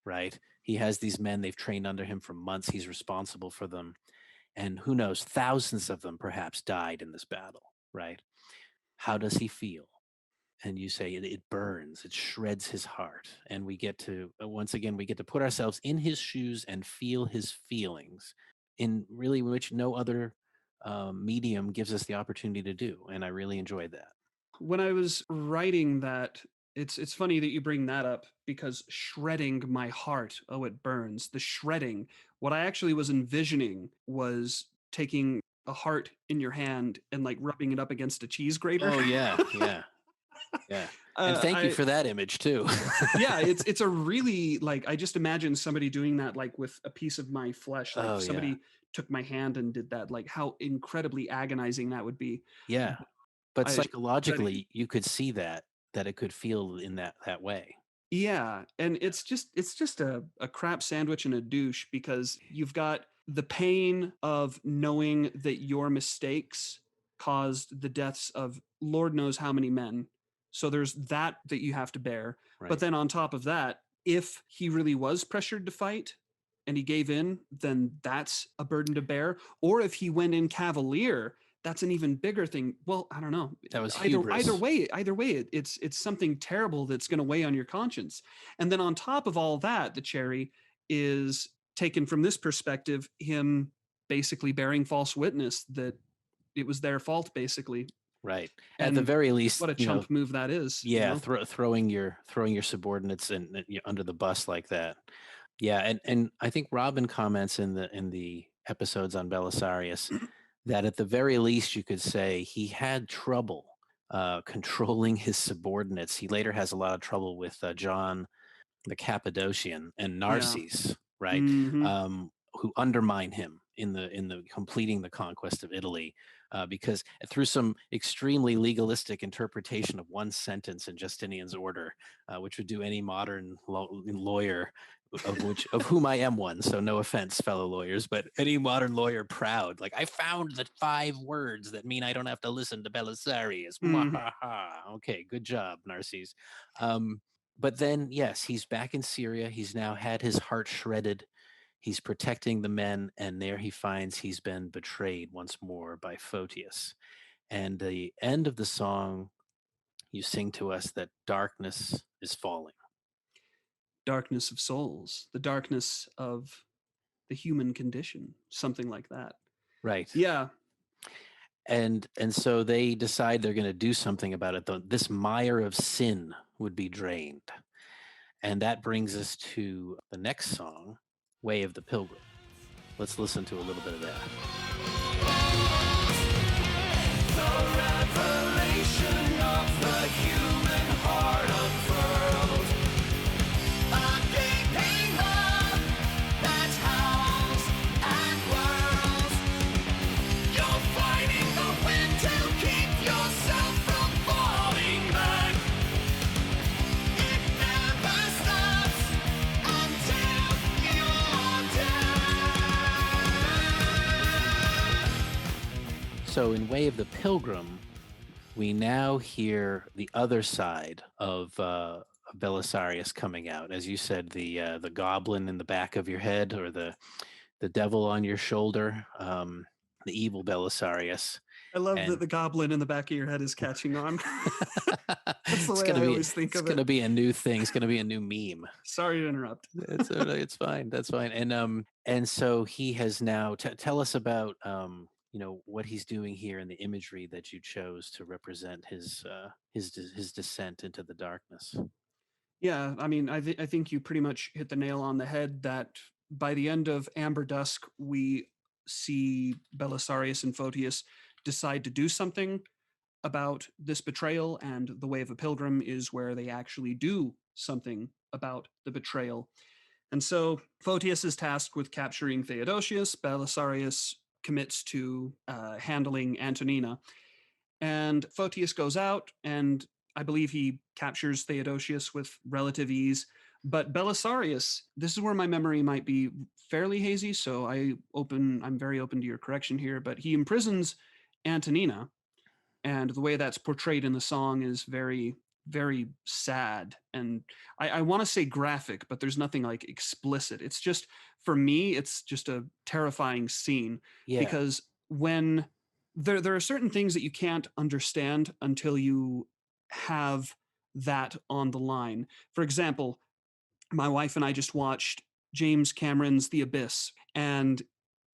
right? He has these men, they've trained under him for months. He's responsible for them. And who knows, thousands of them perhaps died in this battle, right? How does he feel? And you say it burns, it shreds his heart. And we get to, once again, we get to put ourselves in his shoes and feel his feelings in really which no other medium gives us the opportunity to do. And I really enjoyed that. When I was writing that, it's funny that you bring that up, because shredding my heart, oh, it burns. The shredding, what I actually was envisioning was taking a heart in your hand and like rubbing it up against a cheese grater. Oh, yeah. Yeah. And thank you for that image too. Yeah, it's a really, like, I just imagine somebody doing that, like with a piece of my flesh, like somebody took my hand and did that, like how incredibly agonizing that would be. Yeah. But psychologically, you could see that it could feel in that way. Yeah, and it's just a crap sandwich and a douche, because you've got the pain of knowing that your mistakes caused the deaths of Lord knows how many men. So there's that you have to bear. Right. But then on top of that, if he really was pressured to fight and he gave in, then that's a burden to bear. Or if he went in cavalier, that's an even bigger thing. Well, I don't know. That was hubris. Either way, it's something terrible that's going to weigh on your conscience. And then on top of all that, the cherry is taken from this perspective, him basically bearing false witness that it was their fault, basically. Right. And at the very least, what a chump move that is. Yeah, throwing your subordinates and under the bus like that. Yeah, and I think Robin comments in the episodes on Belisarius that at the very least you could say he had trouble controlling his subordinates. He later has a lot of trouble with John the Cappadocian and Narses, right? Who undermine him in the completing the conquest of Italy, because through some extremely legalistic interpretation of one sentence in Justinian's order, which would do any modern lawyer, of whom I am one, so no offense, fellow lawyers, but any modern lawyer proud, like, I found the 5 words that mean I don't have to listen to Belisarius. Okay, good job, Narses. But then, yes, he's back in Syria. He's now had his heart shredded. He's protecting the men, and there he finds he's been betrayed once more by Photius. And the end of the song, you sing to us that darkness is falling. Darkness of souls, the darkness of the human condition, something like that. Right. Yeah. And so they decide they're going to do something about it. This mire of sin would be drained. And that brings us to the next song, Way of the Pilgrim. Let's listen to a little bit of that. The revelation of the human heart unfurled. A gaping hole that howls and whirls. You're fighting the wind to keep yourself from falling back. It never stops until So, in Way of the Pilgrim, we now hear the other side of Belisarius coming out. As you said, the goblin in the back of your head, or the devil on your shoulder, the evil Belisarius. I love that And the goblin in the back of your head is catching on. That's the it's way gonna I be always think it's of gonna it. be a new thing. It's gonna be a new meme. Sorry to interrupt. It's fine. That's fine. And so he has now tell us about what he's doing here in the imagery that you chose to represent his descent into the darkness. Yeah, I mean, I think you pretty much hit the nail on the head that by the end of Amber Dusk, we see Belisarius and Photius decide to do something about this betrayal, and the Way of a Pilgrim is where they actually do something about the betrayal. And so Photius is tasked with capturing Theodosius. Belisarius commits to handling Antonina. And Photius goes out, and I believe he captures Theodosius with relative ease. But Belisarius, this is where my memory might be fairly hazy, so I'm very open to your correction here, but he imprisons Antonina, and the way that's portrayed in the song is very, very sad. And I want to say graphic, but there's nothing like explicit. It's just, for me, it's just a terrifying scene, Yeah. because when there are certain things that you can't understand until you have that on the line. For example, my wife and I just watched James Cameron's The Abyss, and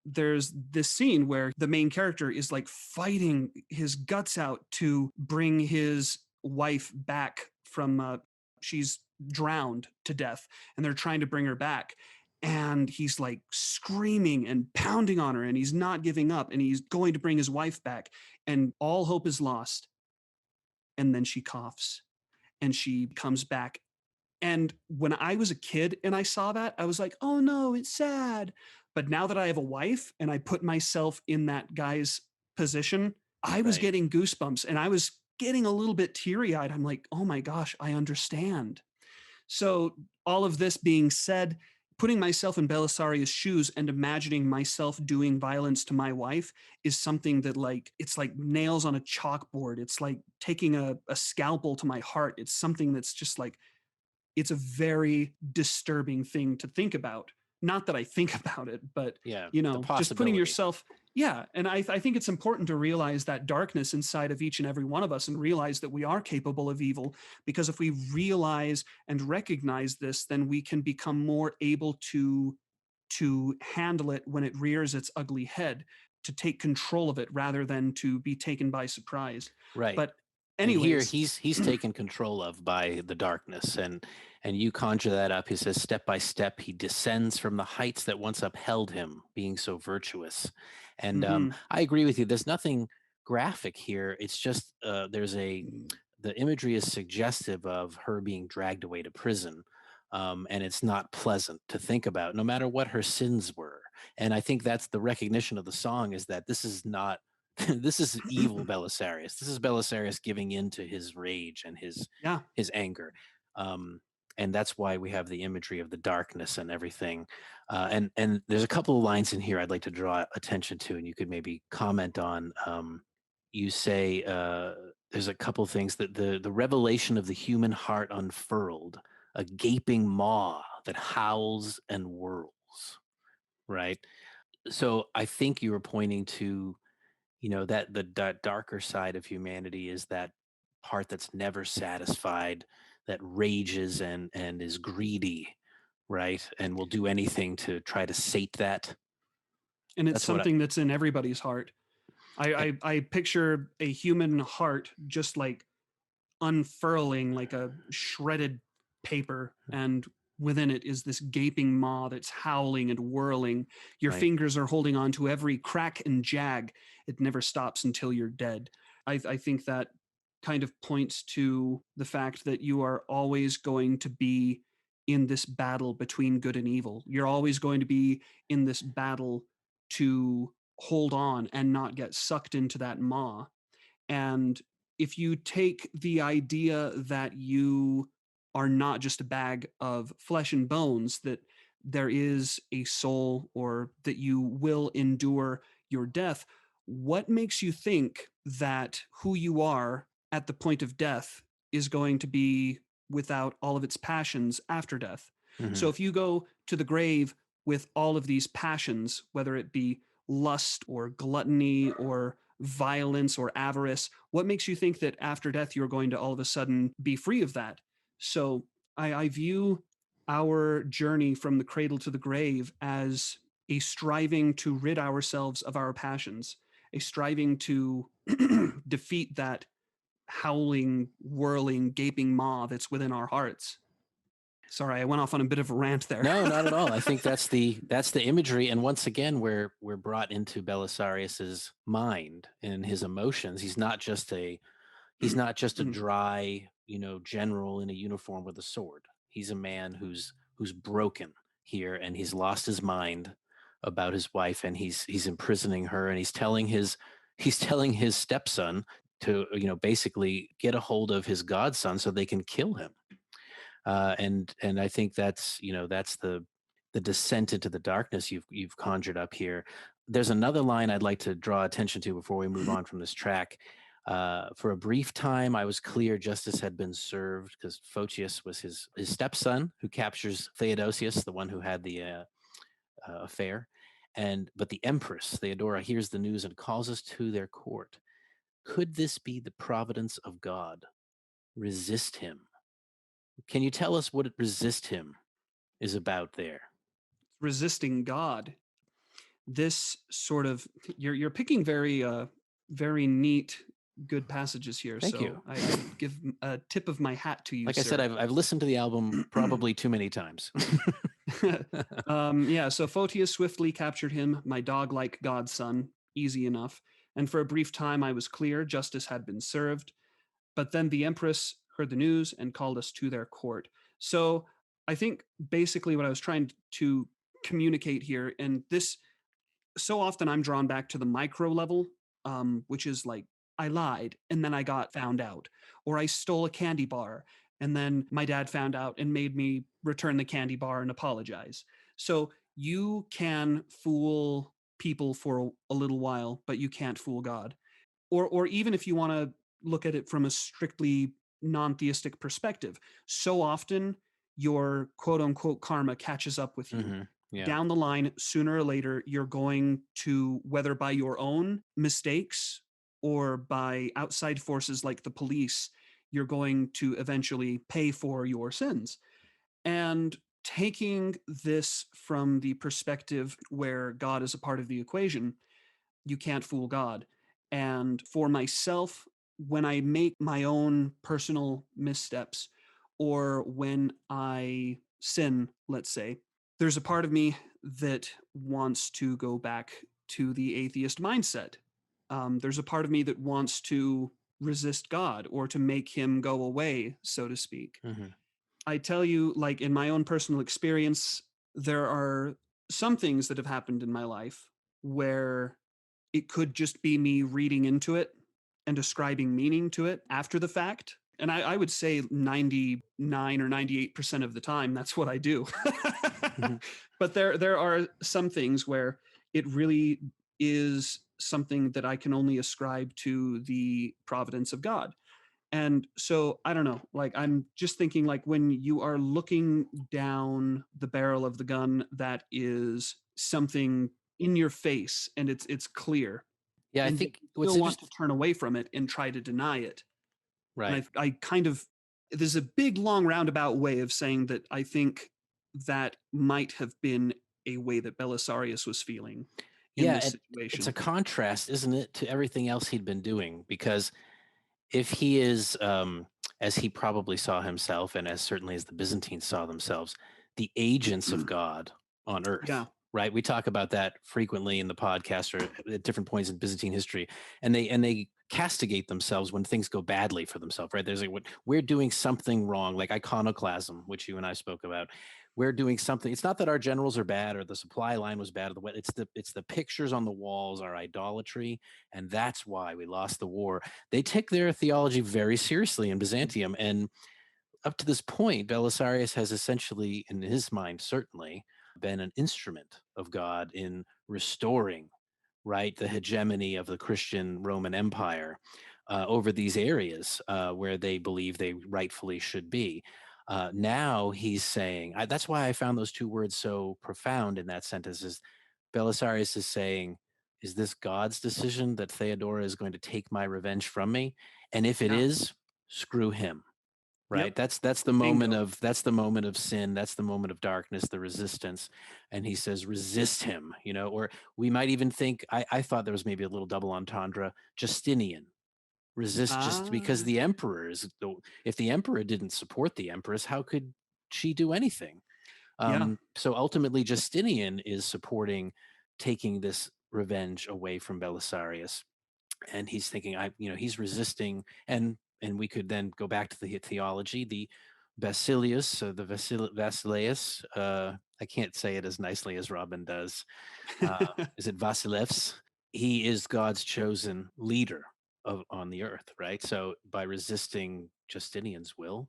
there's this scene where the main character is like fighting his guts out to bring his wife back from she's drowned to death, and they're trying to bring her back, and he's like screaming and pounding on her, and he's not giving up, and he's going to bring his wife back, and all hope is lost. And then she coughs and she comes back. And when I was a kid and I saw that, I was like, oh no, it's sad. But now that I have a wife and I put myself in that guy's position, I was Right. getting goosebumps, and I was getting a little bit teary eyed. I'm like, oh my gosh, I understand. So, all of this being said, putting myself in Belisarius' shoes and imagining myself doing violence to my wife is something that, like, it's like nails on a chalkboard. It's like taking a scalpel to my heart. It's something that's just like, it's a very disturbing thing to think about. Not that I think about it, but Yeah. The just putting possibility. yourself, yeah. And I think it's important to realize that darkness inside of each and every one of us, and realize that we are capable of evil, because if we realize and recognize this, then we can become more able to handle it when it rears its ugly head, to take control of it rather than to be taken by surprise. Right. But And here anyways, he's taken control of by the darkness, and you conjure that up. He says, step by step he descends from the heights that once upheld him, being so virtuous. And mhm. I agree with you. There's nothing graphic here. It's just the imagery is suggestive of her being dragged away to prison. And it's not pleasant to think about, no matter what her sins were. And I think that's the recognition of the song, is that this is not this is evil Belisarius. This is Belisarius giving in to his rage and Yeah. his anger. And that's why we have the imagery of the darkness and everything. And there's a couple of lines in here I'd like to draw attention to, and you could maybe comment on. You say there's a couple of things, that the revelation of the human heart unfurled, a gaping maw that howls and whirls. Right. So I think you were pointing to, that that darker side of humanity is that part that's never satisfied, that rages and is greedy, right, and will do anything to try to sate that. And it's That's what something that's in everybody's heart. I, I picture a human heart just like unfurling like a shredded paper, and within it is this gaping maw that's howling and whirling. Your right. fingers are holding on to every crack and jag. It never stops until you're dead. I think that kind of points to the fact that you are always going to be in this battle between good and evil. You're always going to be in this battle to hold on and not get sucked into that maw. And if you take the idea that you are not just a bag of flesh and bones, that there is a soul, or that you will endure your death, what makes you think that who you are at the point of death is going to be without all of its passions after death? So Hmm. if you go to the grave with all of these passions, whether it be lust or gluttony or violence or avarice, what makes you think that after death you're going to all of a sudden be free of that? So I view our journey from the cradle to the grave as a striving to rid ourselves of our passions, a striving to defeat that howling, whirling, gaping maw that's within our hearts. Sorry, I went off on a bit of a rant there. No, not at all. I think that's the imagery, and once again, we're brought into Belisarius's mind and his emotions. He's not just a dry, general in a uniform with a sword. He's a man who's broken here, and he's lost his mind about his wife, and he's imprisoning her, and he's telling his stepson to basically get a hold of his godson so they can kill him. And I think that's the descent into the darkness you've conjured up here. There's another line I'd like to draw attention to before we move on from this track. For a brief time, I was clear justice had been served, because Photius was his stepson who captures Theodosius, the one who had the affair. But the Empress Theodora hears the news and calls us to their court. Could this be the providence of God? Resist him. Can you tell us what resist him is about there? Resisting God. This sort of you're picking very neat, good passages here. Thank so you. I give a tip of my hat to you. Like I said, I've listened to the album probably too many times. Yeah, so Photius swiftly captured him, my dog-like godson, easy enough. And for a brief time I was clear, justice had been served. But then the Empress heard the news and called us to their court. So I think basically what I was trying to communicate here, and this, so often I'm drawn back to the micro level, which is like, I lied and then I got found out, or I stole a candy bar and then my dad found out and made me return the candy bar and apologize. So you can fool people for a little while, but you can't fool God. Or even if you want to look at it from a strictly non-theistic perspective, so often your quote unquote karma catches up with you. Mm-hmm. Yeah. Down the line, sooner or later, you're going to, whether by your own mistakes or by outside forces like the police, you're going to eventually pay for your sins. And taking this from the perspective where God is a part of the equation, you can't fool God. And for myself, when I make my own personal missteps, or when I sin, let's say, there's a part of me that wants to go back to the atheist mindset. There's a part of me that wants to resist God or to make him go away, so to speak. Mm-hmm. I tell you, like in my own personal experience, there are some things that have happened in my life where it could just be me reading into it and ascribing meaning to it after the fact. And I would say 99 or 98% of the time, that's what I do. Mm-hmm. But there are some things where it really is something that I can only ascribe to the providence of God. And so I don't know, like I'm just thinking, like when you are looking down the barrel of the gun that is something in your face and it's clear, Yeah, I and yet think you what's still want interesting, to turn away from it and try to deny it. And right? I kind of, there's a big long roundabout way of saying that I think that might have been a way that Belisarius was feeling in Yeah, this it's a situation. contrast, isn't it, to everything else he'd been doing? Because if he is, as he probably saw himself, and as certainly as the Byzantines saw themselves, the agents of God on Yeah. earth, right? We talk about that frequently in the podcast or at different points in Byzantine history, and they castigate themselves when things go badly for themselves, right? There's like, what we're doing something wrong, like iconoclasm, which you and I spoke about. We're doing something. It's not that our generals are bad or the supply line was bad or the it's the pictures on the walls are idolatry, and that's why we lost the war. They take their theology very seriously in Byzantium. And up to this point, Belisarius has essentially, in his mind, certainly been an instrument of God in restoring right? The hegemony of the Christian Roman Empire over these areas where they believe they rightfully should be. Now he's saying, that's why I found those two words so profound in that sentence, is Belisarius is saying, is this God's decision that Theodora is going to take my revenge from me? And if it Yeah. is, screw him. Right. Yep. That's the moment Bingo. of sin. That's the moment of darkness, the resistance. And he says, resist him, or we might even think, I thought there was maybe a little double entendre, Justinian. Resist just because the emperor is, if the emperor didn't support the empress, how could she do anything? Yeah. So ultimately, Justinian is supporting taking this revenge away from Belisarius, and he's thinking, he's resisting, and we could then go back to the theology, the Basilius, the Basileus. I can't say it as nicely as Robin does. Is it Vasilevs? He is God's chosen leader on the earth, right? So by resisting Justinian's will,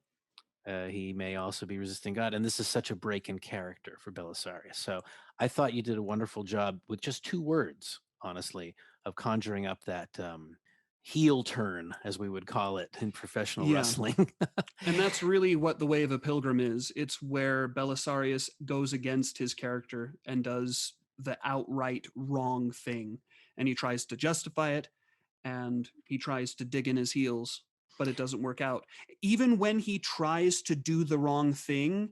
he may also be resisting God. And this is such a break in character for Belisarius. So I thought you did a wonderful job with just two words, honestly, of conjuring up that heel turn, as we would call it in professional Yeah. wrestling. And that's really what the way of a pilgrim is. It's where Belisarius goes against his character and does the outright wrong thing. And he tries to justify it, and he tries to dig in his heels, but it doesn't work out. Even when he tries to do the wrong thing,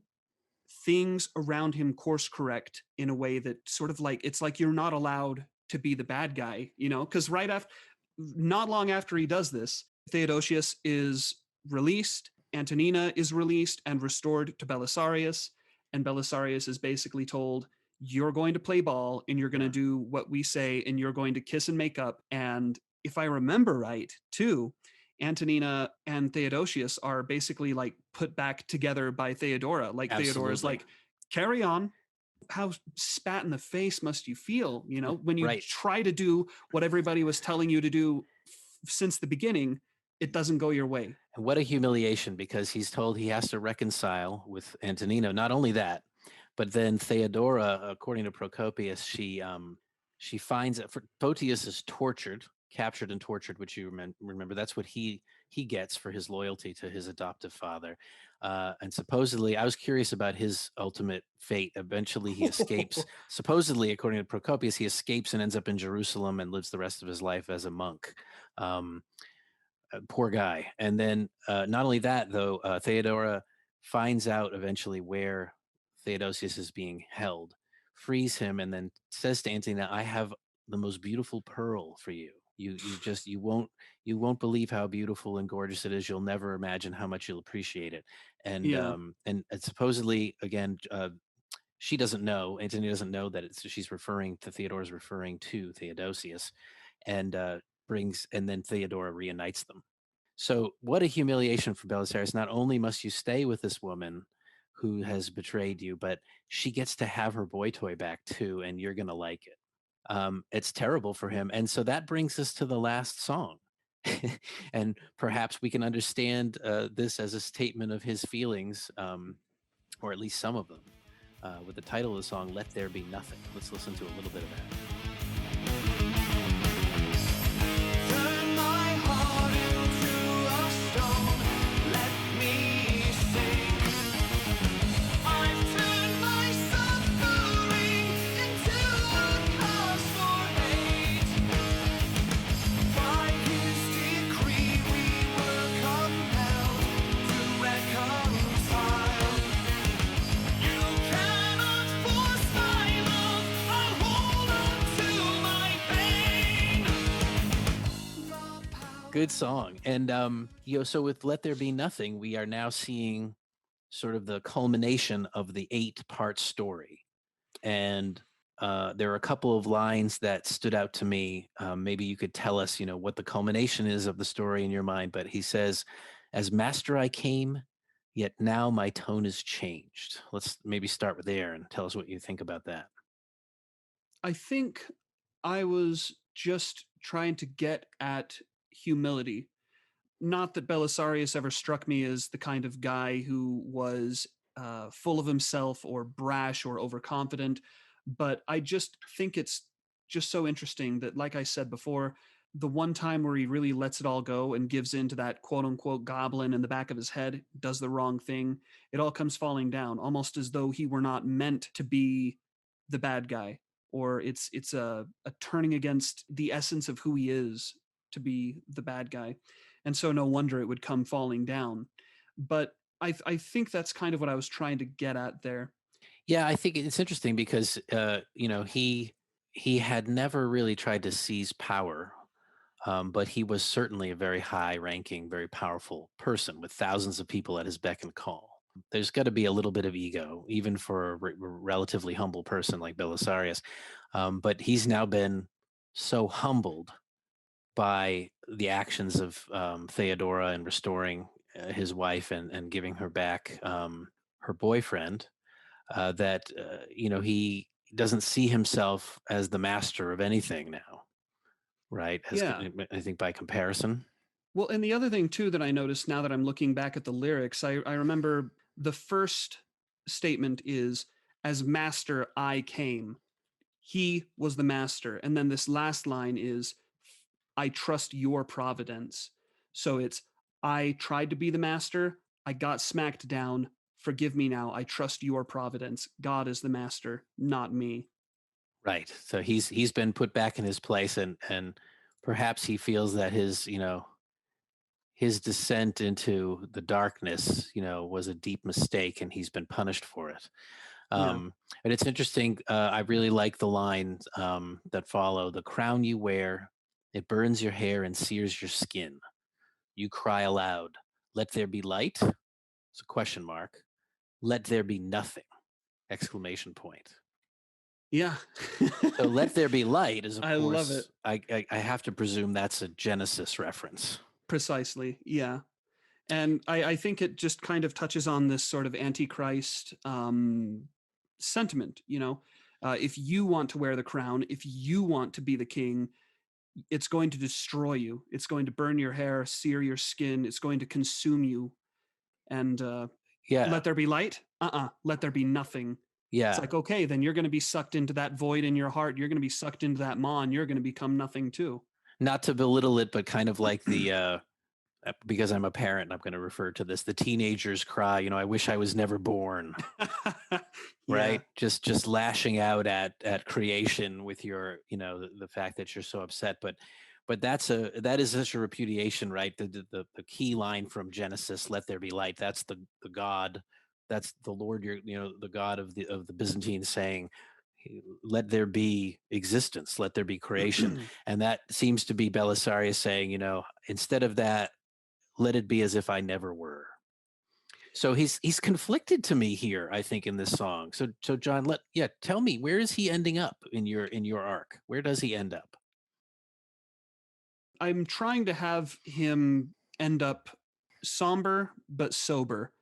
things around him course correct in a way that sort of like, it's like you're not allowed to be the bad guy, because not long after he does this, Theodosius is released, Antonina is released and restored to Belisarius, and Belisarius is basically told, you're going to play ball and you're going to do what we say and you're going to kiss and make up. And if I remember right, too, Antonina and Theodosius are basically like put back together by Theodora. Like Theodora's like, carry on. How spat in the face must you feel, when you try to do what everybody was telling you to do since the beginning, it doesn't go your way. And what a humiliation, because he's told he has to reconcile with Antonino. Not only that, but then Theodora, according to Procopius, she finds that Photius is captured and tortured, which you remember. That's what he gets for his loyalty to his adoptive father. And supposedly, I was curious about his ultimate fate. Eventually, he escapes. Supposedly, according to Procopius, he escapes and ends up in Jerusalem and lives the rest of his life as a monk. Poor guy. And then not only that, though, Theodora finds out eventually where Theodosius is being held, frees him, and then says to Antonina, I have the most beautiful pearl for you. You won't believe how beautiful and gorgeous it is. You'll never imagine how much you'll appreciate it. And and supposedly, again, she doesn't know, Antonina doesn't know that Theodora's referring to Theodosius, and then Theodora reunites them. So what a humiliation for Belisarius. Not only must you stay with this woman who has betrayed you, but she gets to have her boy toy back too, and you're going to like it. It's terrible for him. And so that brings us to the last song. And perhaps we can understand this as a statement of his feelings, or at least some of them, with the title of the song, Let There Be Nothing. Let's listen to a little bit of that. Turn my heart into a stone, let me sing. I've turned my suffering into a cause for hate. By his decree we were compelled to reconcile. You cannot force my love, I'll hold on to my pain. Good song. And so with Let There Be Nothing, we are now seeing sort of the culmination of the 8-part story. And there are a couple of lines that stood out to me. Maybe you could tell us, what the culmination is of the story in your mind. But he says, as master I came, yet now my tone is changed. Let's maybe start with there and tell us what you think about that. I think I was just trying to get at humility. Not that Belisarius ever struck me as the kind of guy who was full of himself or brash or overconfident, but I just think it's just so interesting that, like I said before, the one time where he really lets it all go and gives in to that quote unquote goblin in the back of his head, does the wrong thing, it all comes falling down, almost as though he were not meant to be the bad guy, or it's a turning against the essence of who he is to be the bad guy. And so no wonder it would come falling down. But I think that's kind of what I was trying to get at there. Yeah, I think it's interesting because he had never really tried to seize power, but he was certainly a very high-ranking, very powerful person with thousands of people at his beck and call. There's got to be a little bit of ego, even for a relatively humble person like Belisarius. But he's now been so humbled by the actions of Theodora and restoring his wife and giving her back her boyfriend that he doesn't see himself as the master of anything now, right? Yeah. I think by comparison. Well, and the other thing too that I noticed now that I'm looking back at the lyrics, I remember the first statement is, "As master I came." He was the master. And then this last line is, "I trust your providence." So it's, I tried to be the master, I got smacked down. Forgive me now. I trust your providence. God is the master, not me. Right. So he's been put back in his place, and perhaps he feels that his descent into the darkness, was a deep mistake, and he's been punished for it. Yeah. And it's interesting. I really like the lines that follow: "The crown you wear, it burns your hair and sears your skin. You cry aloud, 'Let there be light.'" It's a question mark. "Let there be nothing!" Exclamation point. Yeah. So "Let there be light" is, of I love it. course, I have to presume that's a Genesis reference. Precisely. Yeah. And I think it just kind of touches on this sort of antichrist sentiment. If you want to wear the crown, if you want to be the king, it's going to destroy you. It's going to burn your hair, sear your skin. It's going to consume you. And Yeah, let there be light. Let there be nothing. It's yeah. like, okay, then you're going to be sucked into that void in your heart. You're going to be sucked into that maw, and you're going to become nothing too. Not to belittle it, but kind of like the because I'm a parent, I'm going to refer to this: the teenagers cry. "I wish I was never born." Yeah. Right? Just lashing out at creation with your, the fact that you're so upset. But that is such a repudiation, right? The key line from Genesis: "Let there be light." That's the God, that's the Lord, the God of the Byzantine, saying, "Let there be existence, let there be creation." And that seems to be Belisarius saying, instead of that, let it be as if I never were. So he's conflicted to me here, I think, in this song. So John, tell me, where is he ending up in your arc? Where does he end up? I'm trying to have him end up somber but sober,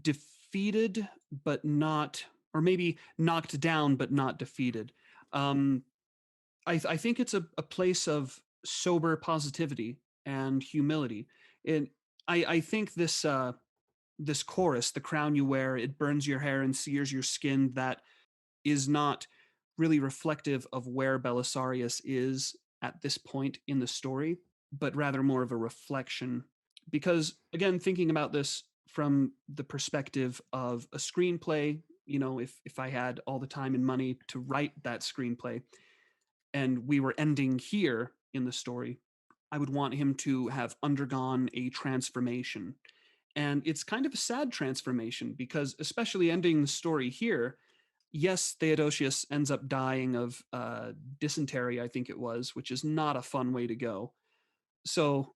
defeated but not, or maybe knocked down but not defeated. Um, I think it's a place of sober positivity and humility. And I think this chorus, "The crown you wear, it burns your hair and sears your skin," that is not really reflective of where Belisarius is at this point in the story, but rather more of a reflection. Because again, thinking about this from the perspective of a screenplay, if I had all the time and money to write that screenplay and we were ending here in the story, I would want him to have undergone a transformation. And it's kind of a sad transformation because, especially ending the story here, yes, Theodosius ends up dying of dysentery, I think it was, which is not a fun way to go. So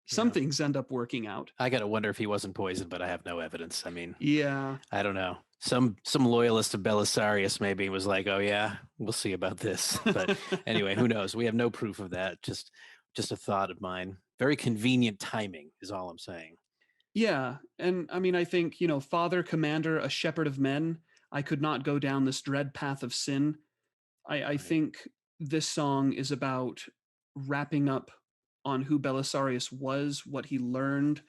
some Yeah. things end up working out. I gotta wonder if he wasn't poisoned, but I have no evidence. I mean, Yeah. I don't know. Some loyalist of Belisarius maybe was like, "Oh yeah, we'll see about this." But anyway, who knows? We have no proof of that. Just a thought of mine. Very convenient timing is all I'm saying. Yeah. And I mean, I think, Father, Commander, a shepherd of men, I could not go down this dread path of sin. I Right. think this song is about wrapping up on who Belisarius was, what he learned,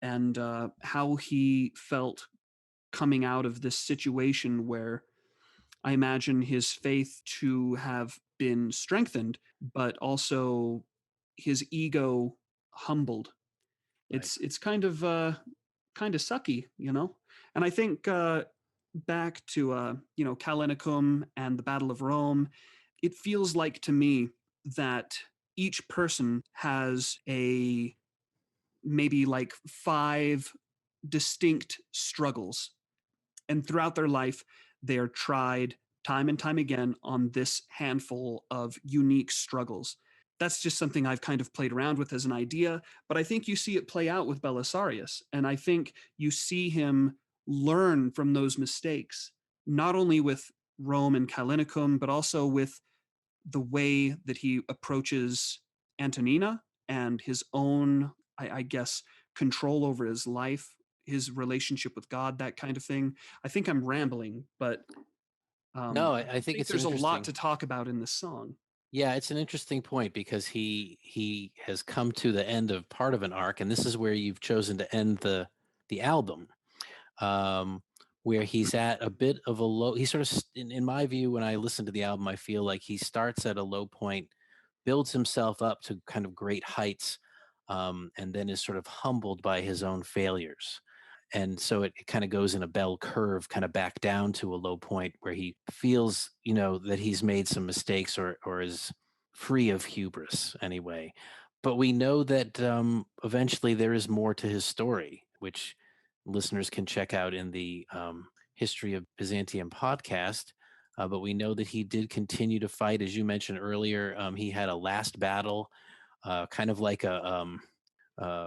and how he felt coming out of this situation where I imagine his faith to have been strengthened, but also his ego humbled. Right. It's kind of sucky, you know. And I think back to Kalinikum and the Battle of Rome, it feels like to me that each person has a maybe like 5 distinct struggles, and throughout their life they are tried time and time again on this handful of unique struggles. That's just something I've kind of played around with as an idea, but I think you see it play out with Belisarius, and I think you see him learn from those mistakes, not only with Rome and Kallinicum, but also with the way that he approaches Antonina and his own, I guess, control over his life, his relationship with God, that kind of thing. I think I'm rambling, but No, I I think think it's there's a lot interesting. to talk about in this song. Yeah, it's an interesting point because he has come to the end of part of an arc, and this is where you've chosen to end the album, um, where he's at a bit of a low. He sort of, in my view, when I listen to the album, I feel like he starts at a low point, builds himself up to kind of great heights, and then is sort of humbled by his own failures. And so it kind of goes in a bell curve, kind of back down to a low point where he feels, that he's made some mistakes or is free of hubris anyway. But we know that eventually there is more to his story, which listeners can check out in the History of Byzantium podcast. But we know that he did continue to fight, as you mentioned earlier. He had a last battle, kind of like a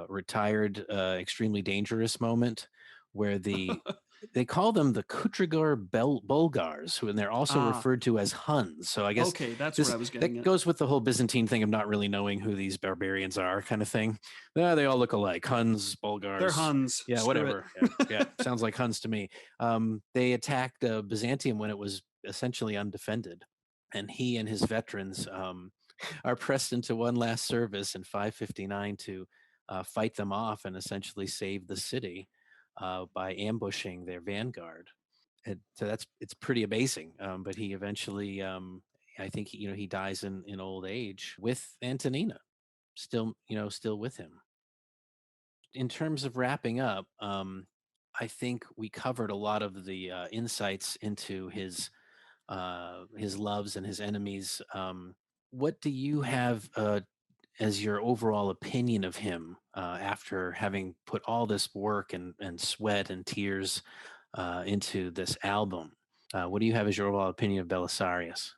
retired, extremely dangerous moment, where they call them the Kutrigar Bulgars, and they're also Ah, referred to as Huns. So I guess okay, that's what this I was getting that at. goes with the whole Byzantine thing of not really knowing who these barbarians are, kind of thing. They all look alike: Huns, They're Bulgars. Huns. Yeah, Screw it. whatever. Yeah, sounds like Huns to me. They attacked Byzantium when it was essentially undefended, and he and his veterans are pressed into one last service in 559 to fight them off and essentially save the city by ambushing their vanguard. And so it's pretty amazing. But he eventually, I think, he dies in old age with Antonina, still with him. In terms of wrapping up, I think we covered a lot of the insights into his loves and his enemies. What do you have as your overall opinion of him after having put all this work and sweat and tears into this album? What do you have as your overall opinion of Belisarius?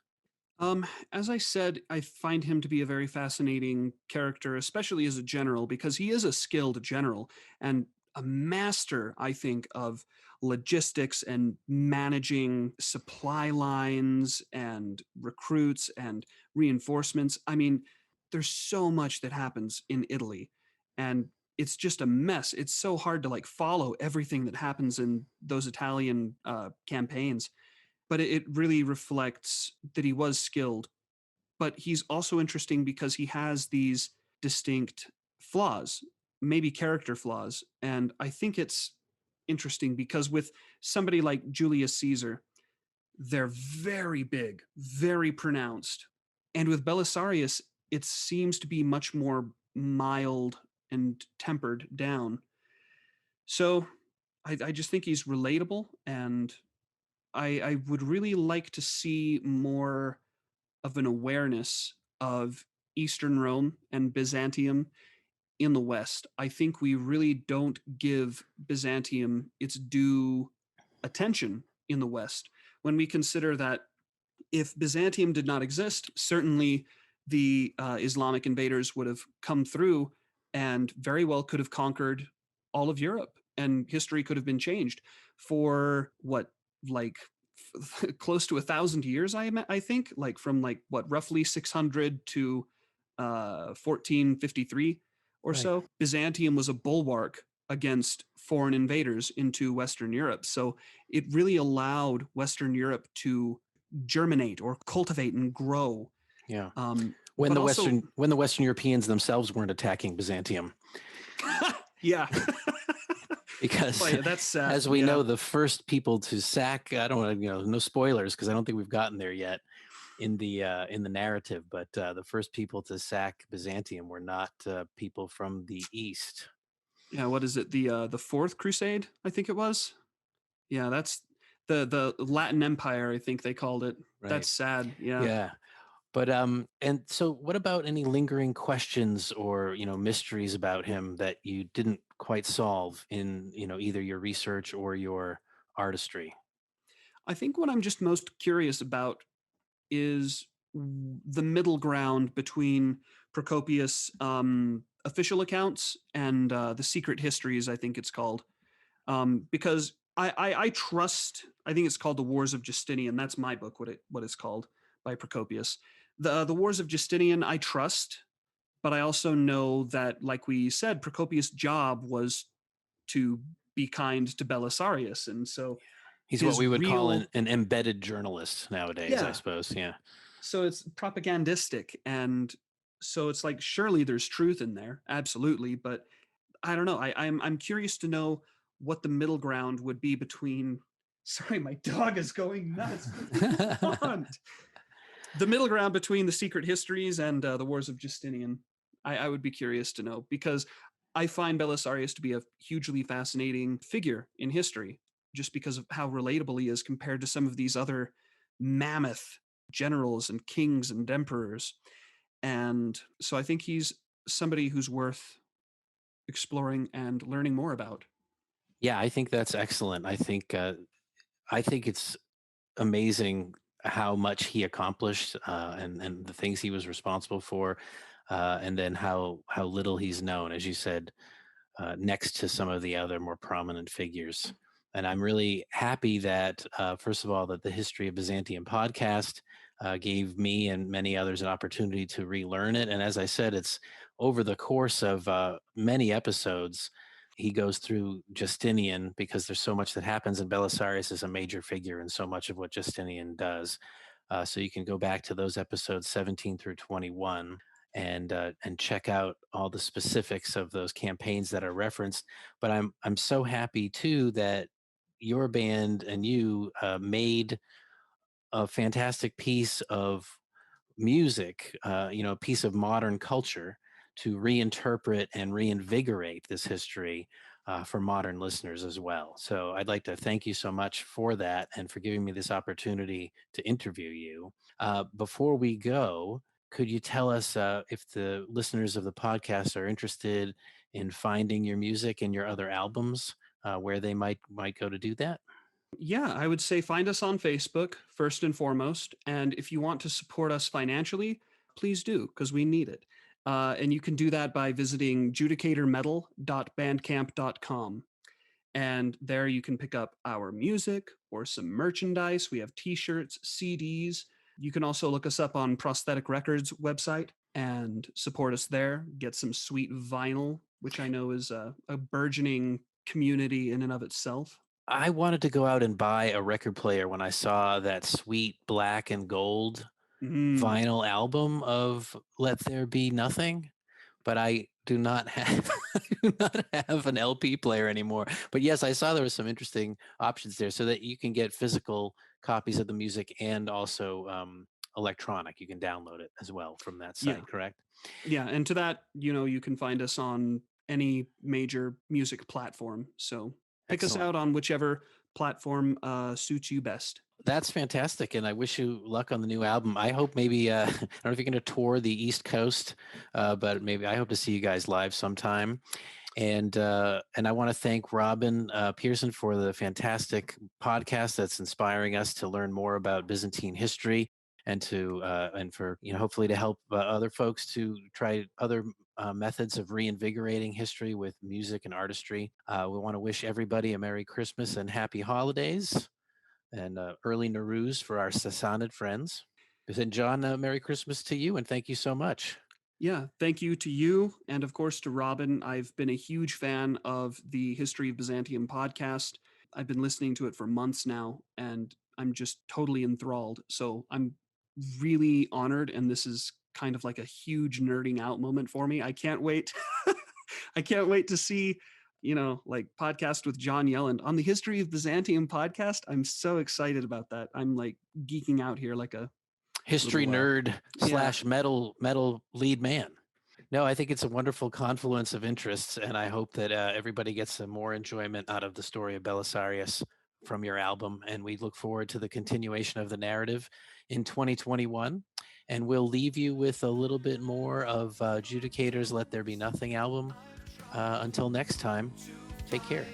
As I said, I find him to be a very fascinating character, especially as a general, because he is a skilled general and a master, I think, of logistics and managing supply lines and recruits and reinforcements. I mean, there's so much that happens in Italy, and it's just a mess. It's so hard to like follow everything that happens in those Italian campaigns, but it really reflects that he was skilled. But he's also interesting because he has these distinct flaws, maybe character flaws. And I think it's interesting because with somebody like Julius Caesar, they're very big, very pronounced. And with Belisarius, it seems to be much more mild and tempered down. So I just think he's relatable, and I would really like to see more of an awareness of Eastern Rome and Byzantium in the West. I think we really don't give Byzantium its due attention in the West. When we consider that if Byzantium did not exist, certainly the Islamic invaders would have come through and very well could have conquered all of Europe, and history could have been changed for what, like close to 1,000 years. I think, like from like what, roughly 600 to 1453 or Right. so. Byzantium was a bulwark against foreign invaders into Western Europe. So it really allowed Western Europe to germinate or cultivate and grow. Yeah. But also, When the Western Europeans themselves weren't attacking Byzantium, yeah, because oh, yeah, that's sad. as we Yeah. know, the first people to sack, I don't want to, no spoilers because I don't think we've gotten there yet, in the narrative, but the first people to sack Byzantium were not people from the east. Yeah, what is it? The Fourth Crusade, I think it was. Yeah, that's the Latin Empire, I think they called it. Right. That's sad. Yeah. Yeah. But and so what about any lingering questions or, mysteries about him that you didn't quite solve in, either your research or your artistry? I think what I'm just most curious about is the middle ground between Procopius' official accounts and the secret histories, I think it's called. Because I trust, I think it's called The Wars of Justinian. That's my book, what it's called, by Procopius. The Wars of Justinian, I trust, but I also know that, like we said, Procopius' job was to be kind to Belisarius. And so He's what his we would call real, an embedded journalist nowadays, I yeah, suppose. Yeah. so it's propagandistic. And so it's like, surely there's truth in there. Absolutely. But I don't know. I'm curious to know what the middle ground would be between. Sorry, my dog is going nuts. The middle ground between the secret histories and the Wars of Justinian. I would be curious to know, because I find Belisarius to be a hugely fascinating figure in history, just because of how relatable he is compared to some of these other mammoth generals and kings and emperors. And so I think he's somebody who's worth exploring and learning more about. Yeah, I think that's excellent. I think it's amazing how much he accomplished, and the things he was responsible for, and then how little he's known, as you said, next to some of the other more prominent figures. And I'm really happy that, first of all, that the History of Byzantium podcast gave me and many others an opportunity to relearn it. And as I said, it's over the course of many episodes. He goes through Justinian because there's so much that happens, and Belisarius is a major figure in so much of what Justinian does. So you can go back to those episodes 17 through 21 and check out all the specifics of those campaigns that are referenced. But I'm so happy too that your band and you made a fantastic piece of music, a piece of modern culture to reinterpret and reinvigorate this history for modern listeners as well. So I'd like to thank you so much for that and for giving me this opportunity to interview you. Before we go, could you tell us if the listeners of the podcast are interested in finding your music and your other albums, where they might go to do that? Yeah, I would say find us on Facebook first and foremost. And if you want to support us financially, please do, because we need it. And you can do that by visiting judicatormetal.bandcamp.com. And there you can pick up our music or some merchandise. We have t-shirts, CDs. You can also look us up on Prosthetic Records website and support us there. Get some sweet vinyl, which I know is a burgeoning community in and of itself. I wanted to go out and buy a record player when I saw that sweet black and gold Mm. vinyl album of Let There Be Nothing, but I do not have I do not have an LP player anymore. But yes, I saw there was some interesting options there so that you can get physical copies of the music and also electronic. You can download it as well from that Yeah. site, correct? Yeah. And to that, you can find us on any major music platform. So pick us Excellent. out on whichever platform suits you best. That's fantastic, and I wish you luck on the new album. I hope maybe I don't know if you're going to tour the East Coast, but maybe I hope to see you guys live sometime. And I want to thank Robin Pearson for the fantastic podcast that's inspiring us to learn more about Byzantine history and for hopefully to help other folks to try other methods of reinvigorating history with music and artistry. We want to wish everybody a Merry Christmas and Happy Holidays and early Nowruz for our Sassanid friends. And John, Merry Christmas to you, and thank you so much. Yeah, thank you to you, and of course to Robin. I've been a huge fan of the History of Byzantium podcast. I've been listening to it for months now, and I'm just totally enthralled. So I'm really honored, and this is kind of like a huge nerding out moment for me. I can't wait. I can't wait to see, like podcast with John Yelland on the History of Byzantium podcast. I'm so excited about that. I'm like geeking out here like a history little, nerd slash metal lead man. No, I think it's a wonderful confluence of interests, and I hope that everybody gets some more enjoyment out of the story of Belisarius from your album. And we look forward to the continuation of the narrative in 2021. And we'll leave you with a little bit more of Judicator's Let There Be Nothing album. Until next time, take care.